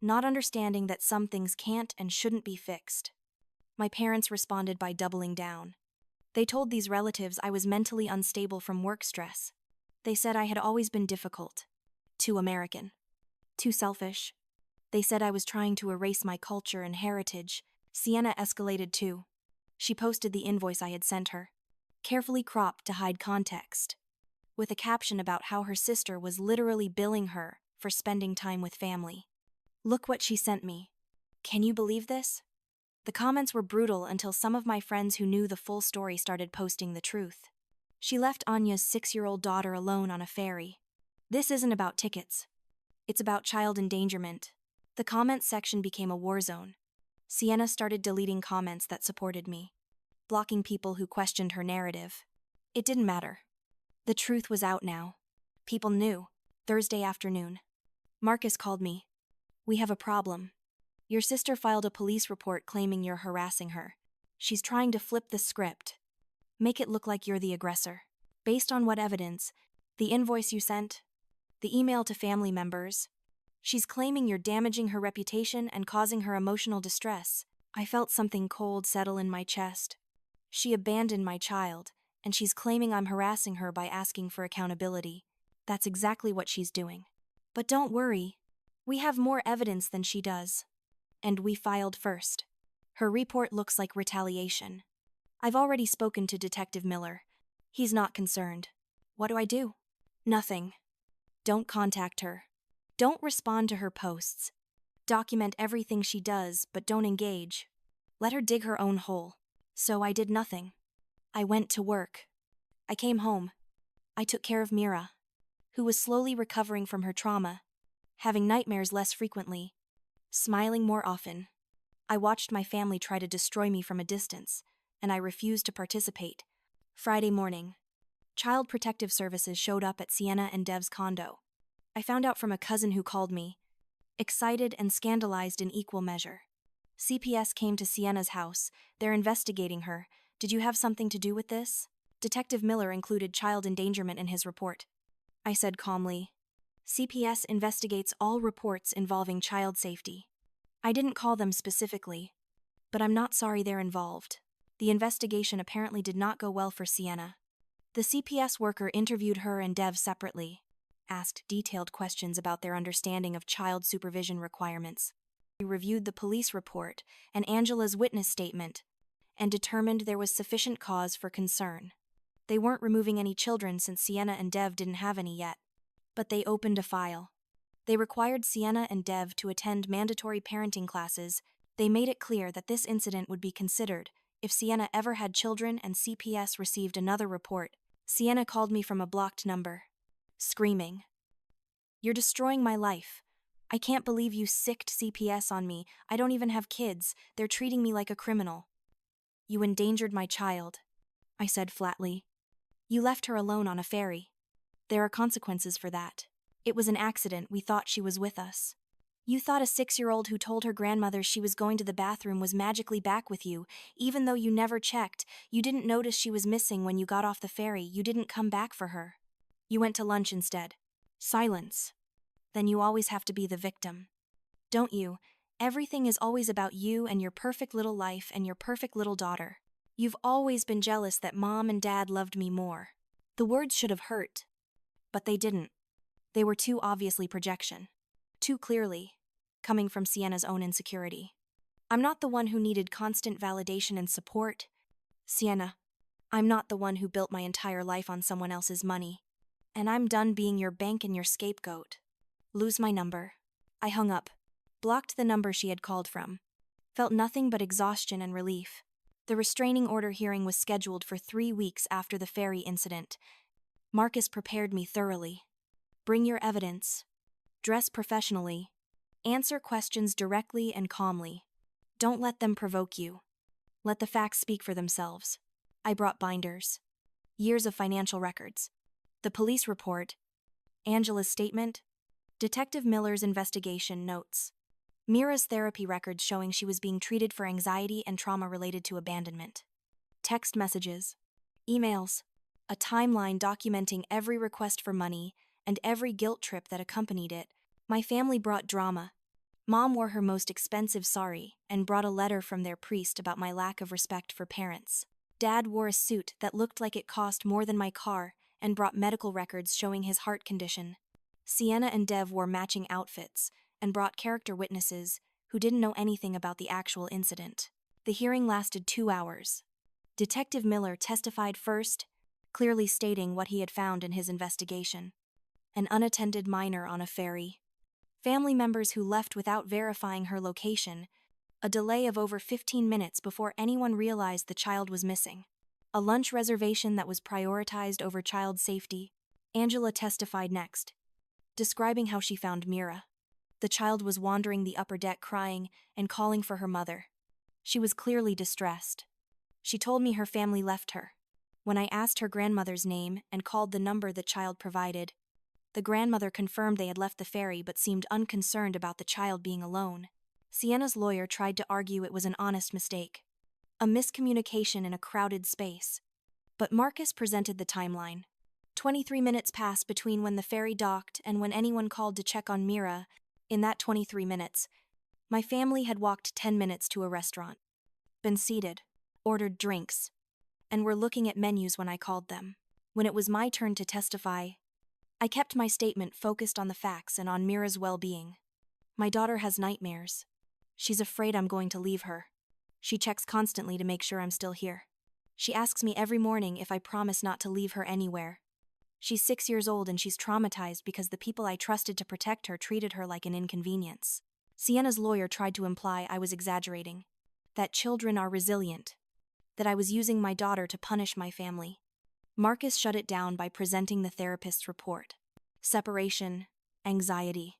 Not understanding that some things can't and shouldn't be fixed. My parents responded by doubling down. They told these relatives I was mentally unstable from work stress. They said I had always been difficult. Too American. Too selfish. They said I was trying to erase my culture and heritage. Sienna escalated too. She posted the invoice I had sent her, carefully cropped to hide context, with a caption about how her sister was literally billing her for spending time with family. Look what she sent me. Can you believe this? The comments were brutal until some of my friends who knew the full story started posting the truth. She left Anya's 6-year-old daughter alone on a ferry. This isn't about tickets. It's about child endangerment. The comments section became a war zone. Sienna started deleting comments that supported me, blocking people who questioned her narrative. It didn't matter. The truth was out now. People knew. Thursday afternoon. Marcus called me. We have a problem. Your sister filed a police report claiming you're harassing her. She's trying to flip the script. Make it look like you're the aggressor. Based on what evidence? The invoice you sent? The email to family members? She's claiming you're damaging her reputation and causing her emotional distress. I felt something cold settle in my chest. She abandoned my child, and she's claiming I'm harassing her by asking for accountability. That's exactly what she's doing. But don't worry. We have more evidence than she does. And we filed first. Her report looks like retaliation. I've already spoken to Detective Miller. He's not concerned. What do I do? Nothing. Don't contact her. Don't respond to her posts. Document everything she does, but don't engage. Let her dig her own hole. So I did nothing. I went to work. I came home. I took care of Mira, who was slowly recovering from her trauma, having nightmares less frequently, smiling more often. I watched my family try to destroy me from a distance, and I refused to participate. Friday morning. Child Protective Services showed up at Sienna and Dev's condo. I found out from a cousin who called me, excited and scandalized in equal measure. CPS came to Sienna's house. They're investigating her. Did you have something to do with this? Detective Miller included child endangerment in his report. I said calmly. CPS investigates all reports involving child safety. I didn't call them specifically, but I'm not sorry they're involved. The investigation apparently did not go well for Sienna. The CPS worker interviewed her and Dev separately, asked detailed questions about their understanding of child supervision requirements. He reviewed the police report and Angela's witness statement and determined there was sufficient cause for concern. They weren't removing any children since Sienna and Dev didn't have any yet, but they opened a file. They required Sienna and Dev to attend mandatory parenting classes. They made it clear that this incident would be considered if Sienna ever had children and CPS received another report. Sienna called me from a blocked number, screaming, "You're destroying my life. I can't believe you sicked CPS on me. I don't even have kids. They're treating me like a criminal. You endangered my child," I said flatly. "You left her alone on a ferry. There are consequences for that. It was an accident. We thought she was with us. You thought a 6-year-old who told her grandmother she was going to the bathroom was magically back with you, even though you never checked. You didn't notice she was missing when you got off the ferry. You didn't come back for her. You went to lunch instead." Silence. "Then you always have to be the victim. Don't you? Everything is always about you and your perfect little life and your perfect little daughter. You've always been jealous that Mom and Dad loved me more." The words should have hurt, but they didn't. They were too obviously projection. Too clearly, coming from Sienna's own insecurity. I'm not the one who needed constant validation and support. Sienna, I'm not the one who built my entire life on someone else's money. And I'm done being your bank and your scapegoat. Lose my number. I hung up, blocked the number she had called from. Felt nothing but exhaustion and relief. The restraining order hearing was scheduled for 3 weeks after the ferry incident. Marcus prepared me thoroughly. Bring your evidence. Dress professionally. Answer questions directly and calmly. Don't let them provoke you. Let the facts speak for themselves. I brought binders. Years of financial records. The police report. Angela's statement. Detective Miller's investigation notes. Mira's therapy records showing she was being treated for anxiety and trauma related to abandonment. Text messages. Emails. A timeline documenting every request for money and every guilt trip that accompanied it. My family brought drama. Mom wore her most expensive sari and brought a letter from their priest about my lack of respect for parents. Dad wore a suit that looked like it cost more than my car and brought medical records showing his heart condition. Sienna and Dev wore matching outfits and brought character witnesses who didn't know anything about the actual incident. The hearing lasted 2 hours. Detective Miller testified first, clearly stating what he had found in his investigation. An unattended minor on a ferry. Family members who left without verifying her location. A delay of over 15 minutes before anyone realized the child was missing. A lunch reservation that was prioritized over child safety. Angela testified next, describing how she found Mira. The child was wandering the upper deck crying and calling for her mother. She was clearly distressed. She told me her family left her. When I asked her grandmother's name and called the number the child provided, the grandmother confirmed they had left the ferry but seemed unconcerned about the child being alone. Sienna's lawyer tried to argue it was an honest mistake, a miscommunication in a crowded space. But Marcus presented the timeline. 23 minutes passed between when the ferry docked and when anyone called to check on Mira. In that 23 minutes, my family had walked 10 minutes to a restaurant, been seated, ordered drinks, and were looking at menus when I called them. When it was my turn to testify, I kept my statement focused on the facts and on Mira's well-being. My daughter has nightmares. She's afraid I'm going to leave her. She checks constantly to make sure I'm still here. She asks me every morning if I promise not to leave her anywhere. She's 6 years old and she's traumatized because the people I trusted to protect her treated her like an inconvenience. Sienna's lawyer tried to imply I was exaggerating, that children are resilient, that I was using my daughter to punish my family. Marcus shut it down by presenting the therapist's report. Separation, anxiety,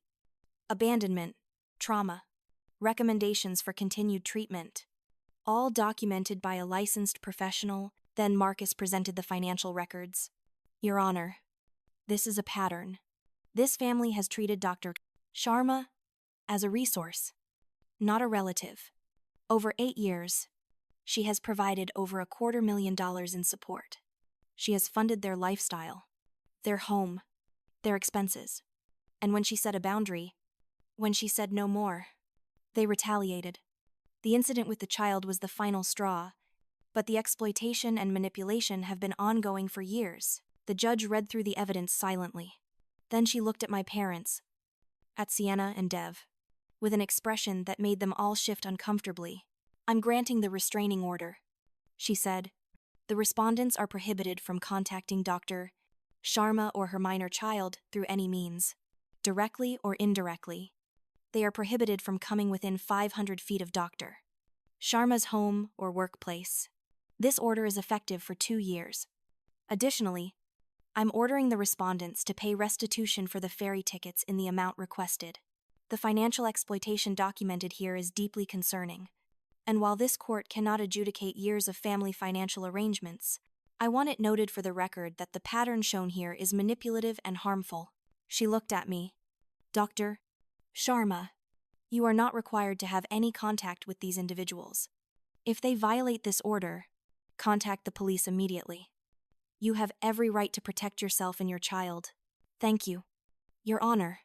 abandonment, trauma, recommendations for continued treatment, all documented by a licensed professional. Then Marcus presented the financial records. Your Honor, this is a pattern. This family has treated Dr. Sharma as a resource, not a relative. Over 8 years, she has provided over $250,000 in support. She has funded their lifestyle, their home, their expenses. And when she set a boundary, when she said no more, they retaliated. The incident with the child was the final straw, but the exploitation and manipulation have been ongoing for years. The judge read through the evidence silently. Then she looked at my parents, at Sienna and Dev, with an expression that made them all shift uncomfortably. I'm granting the restraining order, she said. The respondents are prohibited from contacting Dr. Sharma or her minor child through any means, directly or indirectly. They are prohibited from coming within 500 feet of Dr. Sharma's home or workplace. This order is effective for 2 years. Additionally, I'm ordering the respondents to pay restitution for the ferry tickets in the amount requested. The financial exploitation documented here is deeply concerning, and while this court cannot adjudicate years of family financial arrangements, I want it noted for the record that the pattern shown here is manipulative and harmful. She looked at me. Dr. Sharma, you are not required to have any contact with these individuals. If they violate this order, contact the police immediately. You have every right to protect yourself and your child. Thank you. Your Honor.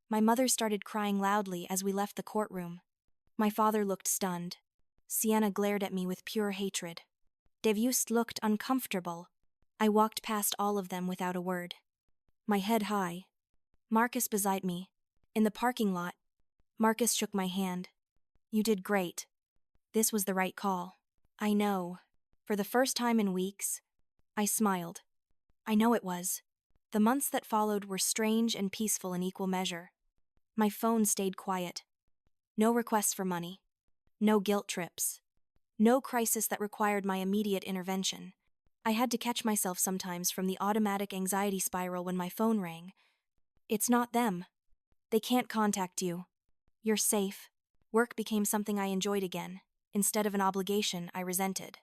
My mother started crying loudly as we left the courtroom. My father looked stunned. Sienna glared at me with pure hatred. Devyust looked uncomfortable. I walked past all of them without a word, my head high. Marcus beside me. In the parking lot, Marcus shook my hand. You did great. This was the right call. I know. For the first time in weeks, I smiled. I know it was. The months that followed were strange and peaceful in equal measure. My phone stayed quiet. No requests for money. No guilt trips. No crisis that required my immediate intervention. I had to catch myself sometimes from the automatic anxiety spiral when my phone rang. It's not them. They can't contact you. You're safe. Work became something I enjoyed again, instead of an obligation I resented.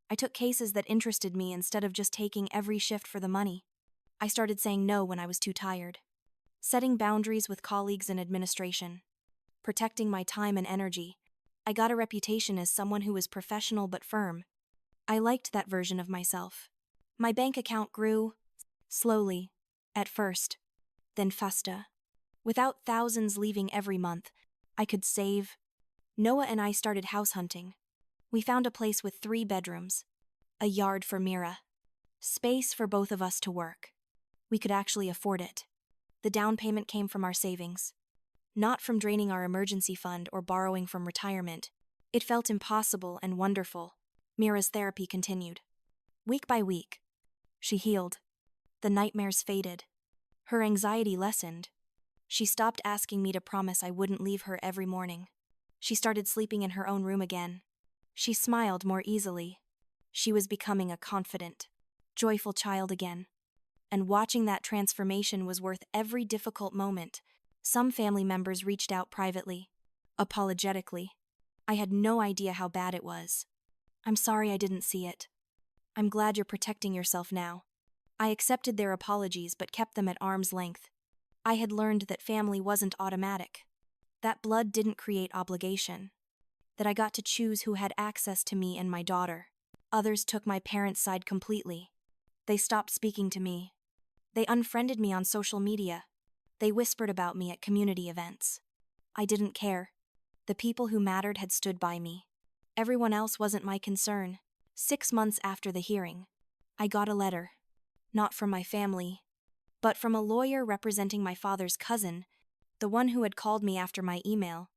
I took cases that interested me instead of just taking every shift for the money. I started saying no when I was too tired. Setting boundaries with colleagues and administration. Protecting my time and energy. I got a reputation as someone who was professional but firm. I liked that version of myself. My bank account grew, slowly, at first, then fasta. Without thousands leaving every month, I could save. Noah and I started house hunting. We found a place with 3 bedrooms, a yard for Mira, space for both of us to work. We could actually afford it. The down payment came from our savings, not from draining our emergency fund or borrowing from retirement. It felt impossible and wonderful. Mira's therapy continued. Week by week, she healed. The nightmares faded. Her anxiety lessened. She stopped asking me to promise I wouldn't leave her every morning. She started sleeping in her own room again. She smiled more easily. She was becoming a confident, joyful child again. And watching that transformation was worth every difficult moment. Some family members reached out privately, apologetically. I had no idea how bad it was. I'm sorry I didn't see it. I'm glad you're protecting yourself now. I accepted their apologies but kept them at arm's length. I had learned that family wasn't automatic. That blood didn't create obligation. That I got to choose who had access to me and my daughter. Others took my parents' side completely. They stopped speaking to me. They unfriended me on social media. They whispered about me at community events. I didn't care. The people who mattered had stood by me. Everyone else wasn't my concern. 6 months after the hearing, I got a letter. Not from my family, but from a lawyer representing my father's cousin, the one who had called me after my email.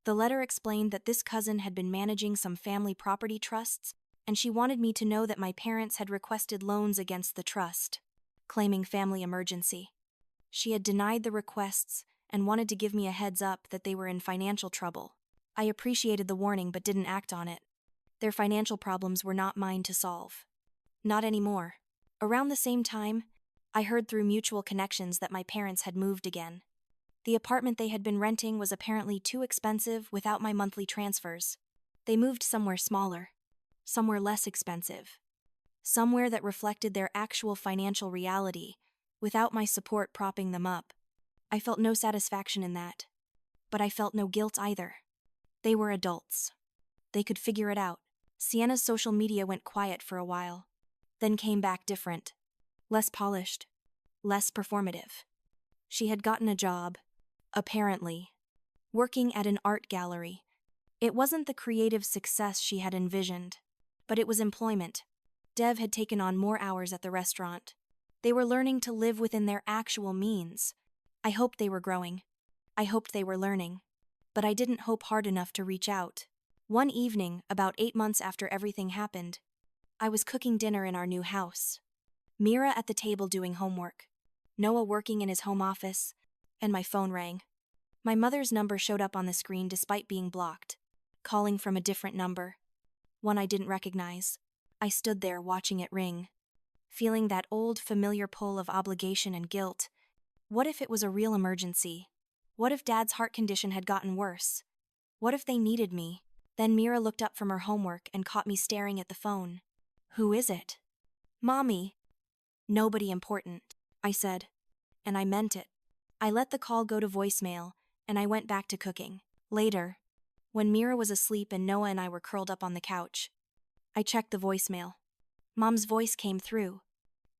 The letter explained that this cousin had been managing some family property trusts, and she wanted me to know that my parents had requested loans against the trust, claiming family emergency. She had denied the requests and wanted to give me a heads up that they were in financial trouble. I appreciated the warning but didn't act on it. Their financial problems were not mine to solve. Not anymore. Around the same time, I heard through mutual connections that my parents had moved again. The apartment they had been renting was apparently too expensive without my monthly transfers. They moved somewhere smaller, somewhere less expensive, somewhere that reflected their actual financial reality, without my support propping them up. I felt no satisfaction in that, but I felt no guilt either. They were adults. They could figure it out. Sienna's social media went quiet for a while, then came back different, less polished, less performative. She had gotten a job, apparently, working at an art gallery. It wasn't the creative success she had envisioned, but it was employment. Dev had taken on more hours at the restaurant. They were learning to live within their actual means. I hoped they were growing. I hoped they were learning. But I didn't hope hard enough to reach out. One evening, about 8 months after everything happened, I was cooking dinner in our new house. Mira at the table doing homework, Noah working in his home office, and my phone rang. My mother's number showed up on the screen despite being blocked, calling from a different number, one I didn't recognize. I stood there watching it ring, feeling that old familiar pull of obligation and guilt. What if it was a real emergency? What if Dad's heart condition had gotten worse? What if they needed me? Then Mira looked up from her homework and caught me staring at the phone. Who is it? Mommy. Nobody important, I said. And I meant it. I let the call go to voicemail, and I went back to cooking. Later, when Mira was asleep and Noah and I were curled up on the couch, I checked the voicemail. Mom's voice came through,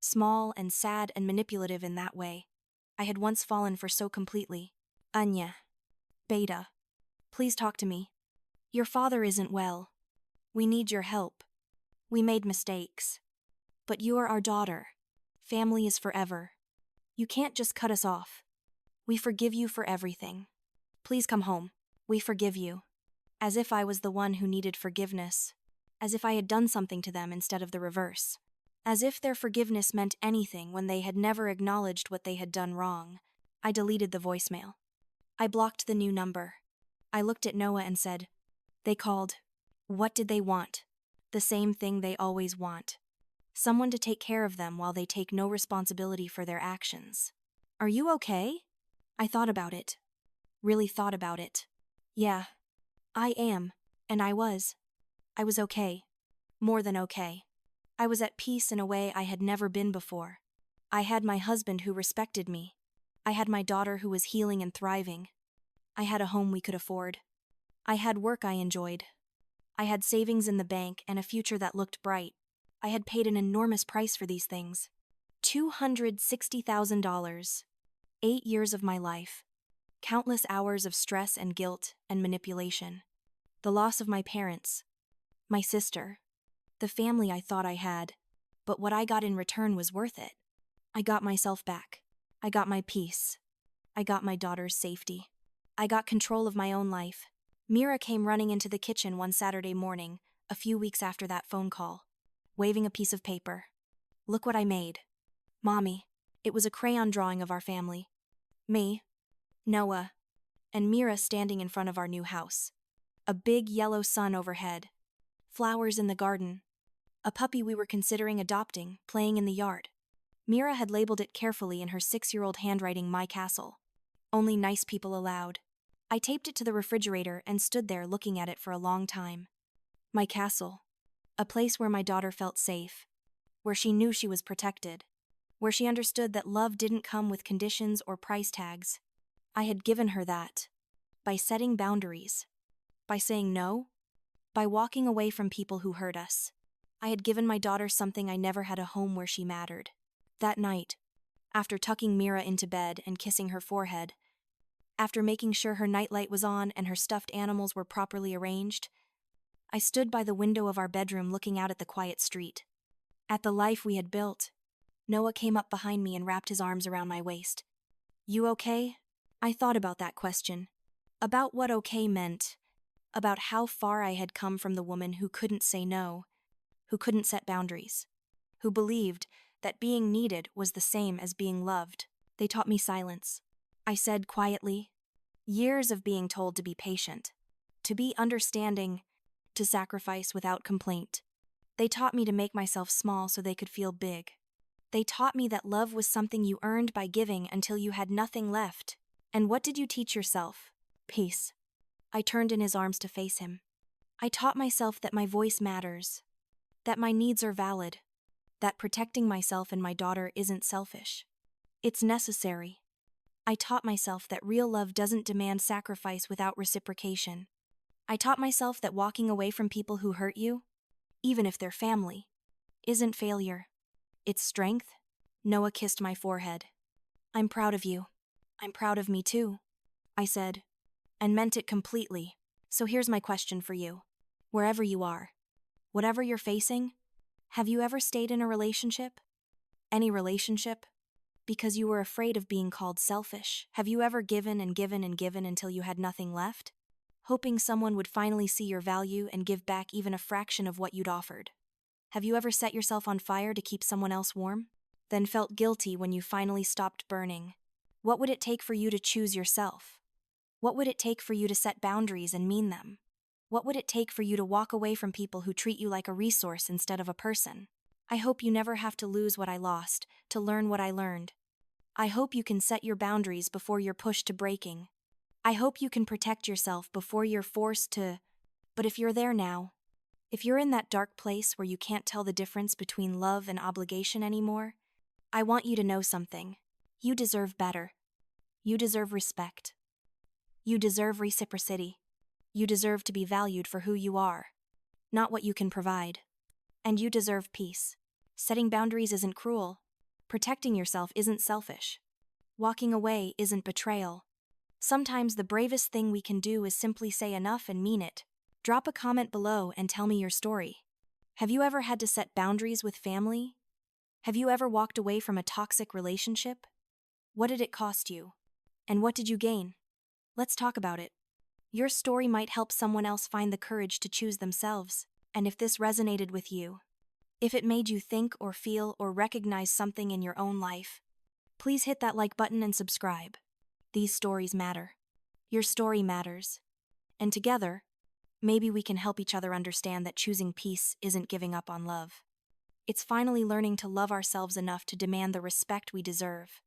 small and sad and manipulative in that way I had once fallen for so completely. Anya. Beta. Please talk to me. Your father isn't well. We need your help. We made mistakes. But you are our daughter. Family is forever. You can't just cut us off. We forgive you for everything. Please come home. We forgive you. As if I was the one who needed forgiveness. As if I had done something to them instead of the reverse. As if their forgiveness meant anything when they had never acknowledged what they had done wrong. I deleted the voicemail. I blocked the new number. I looked at Noah and said, "They called. What did they want? The same thing they always want. Someone to take care of them while they take no responsibility for their actions. Are you okay?" I thought about it. Really thought about it. Yeah, I am, and I was. I was okay. More than okay. I was at peace in a way I had never been before. I had my husband who respected me. I had my daughter who was healing and thriving. I had a home we could afford. I had work I enjoyed. I had savings in the bank and a future that looked bright. I had paid an enormous price for these things. $260,000. 8 years of my life. Countless hours of stress and guilt and manipulation. The loss of my parents. My sister. The family I thought I had. But what I got in return was worth it. I got myself back. I got my peace. I got my daughter's safety. I got control of my own life. Mira came running into the kitchen one Saturday morning, a few weeks after that phone call, waving a piece of paper. Look what I made. Mommy. It was a crayon drawing of our family. Me, Noah, and Mira standing in front of our new house. A big yellow sun overhead. Flowers in the garden. A puppy we were considering adopting, playing in the yard. Mira had labeled it carefully in her 6-year-old handwriting, "My Castle." Only nice people allowed. I taped it to the refrigerator and stood there looking at it for a long time. My castle. A place where my daughter felt safe. Where she knew she was protected. Where she understood that love didn't come with conditions or price tags. I had given her that. By setting boundaries. By saying no. By walking away from people who hurt us. I had given my daughter something I never had, a home where she mattered. That night, after tucking Mira into bed and kissing her forehead, after making sure her nightlight was on and her stuffed animals were properly arranged, I stood by the window of our bedroom looking out at the quiet street. At the life we had built. Noah came up behind me and wrapped his arms around my waist. You okay? I thought about that question. About what okay meant. About how far I had come from the woman who couldn't say no, who couldn't set boundaries, who believed that being needed was the same as being loved. They taught me silence. I said quietly, years of being told to be patient, to be understanding, to sacrifice without complaint. They taught me to make myself small so they could feel big. They taught me that love was something you earned by giving until you had nothing left. And what did you teach yourself? Peace. I turned in his arms to face him. I taught myself that my voice matters, that my needs are valid, that protecting myself and my daughter isn't selfish. It's necessary. I taught myself that real love doesn't demand sacrifice without reciprocation. I taught myself that walking away from people who hurt you, even if they're family, isn't failure. It's strength. Noah kissed my forehead. I'm proud of you. I'm proud of me too, I said, and meant it completely. So here's my question for you. Wherever you are, whatever you're facing, have you ever stayed in a relationship? Any relationship? Because you were afraid of being called selfish? Have you ever given and given and given until you had nothing left? Hoping someone would finally see your value and give back even a fraction of what you'd offered? Have you ever set yourself on fire to keep someone else warm? Then felt guilty when you finally stopped burning? What would it take for you to choose yourself? What would it take for you to set boundaries and mean them? What would it take for you to walk away from people who treat you like a resource instead of a person? I hope you never have to lose what I lost, to learn what I learned. I hope you can set your boundaries before you're pushed to breaking. I hope you can protect yourself before you're forced to. But if you're there now, if you're in that dark place where you can't tell the difference between love and obligation anymore, I want you to know something. You deserve better. You deserve respect. You deserve reciprocity. You deserve to be valued for who you are, not what you can provide. And you deserve peace. Setting boundaries isn't cruel. Protecting yourself isn't selfish. Walking away isn't betrayal. Sometimes the bravest thing we can do is simply say enough and mean it. Drop a comment below and tell me your story. Have you ever had to set boundaries with family? Have you ever walked away from a toxic relationship? What did it cost you? And what did you gain? Let's talk about it. Your story might help someone else find the courage to choose themselves. And if this resonated with you, if it made you think or feel or recognize something in your own life, please hit that like button and subscribe. These stories matter. Your story matters. And together, maybe we can help each other understand that choosing peace isn't giving up on love. It's finally learning to love ourselves enough to demand the respect we deserve.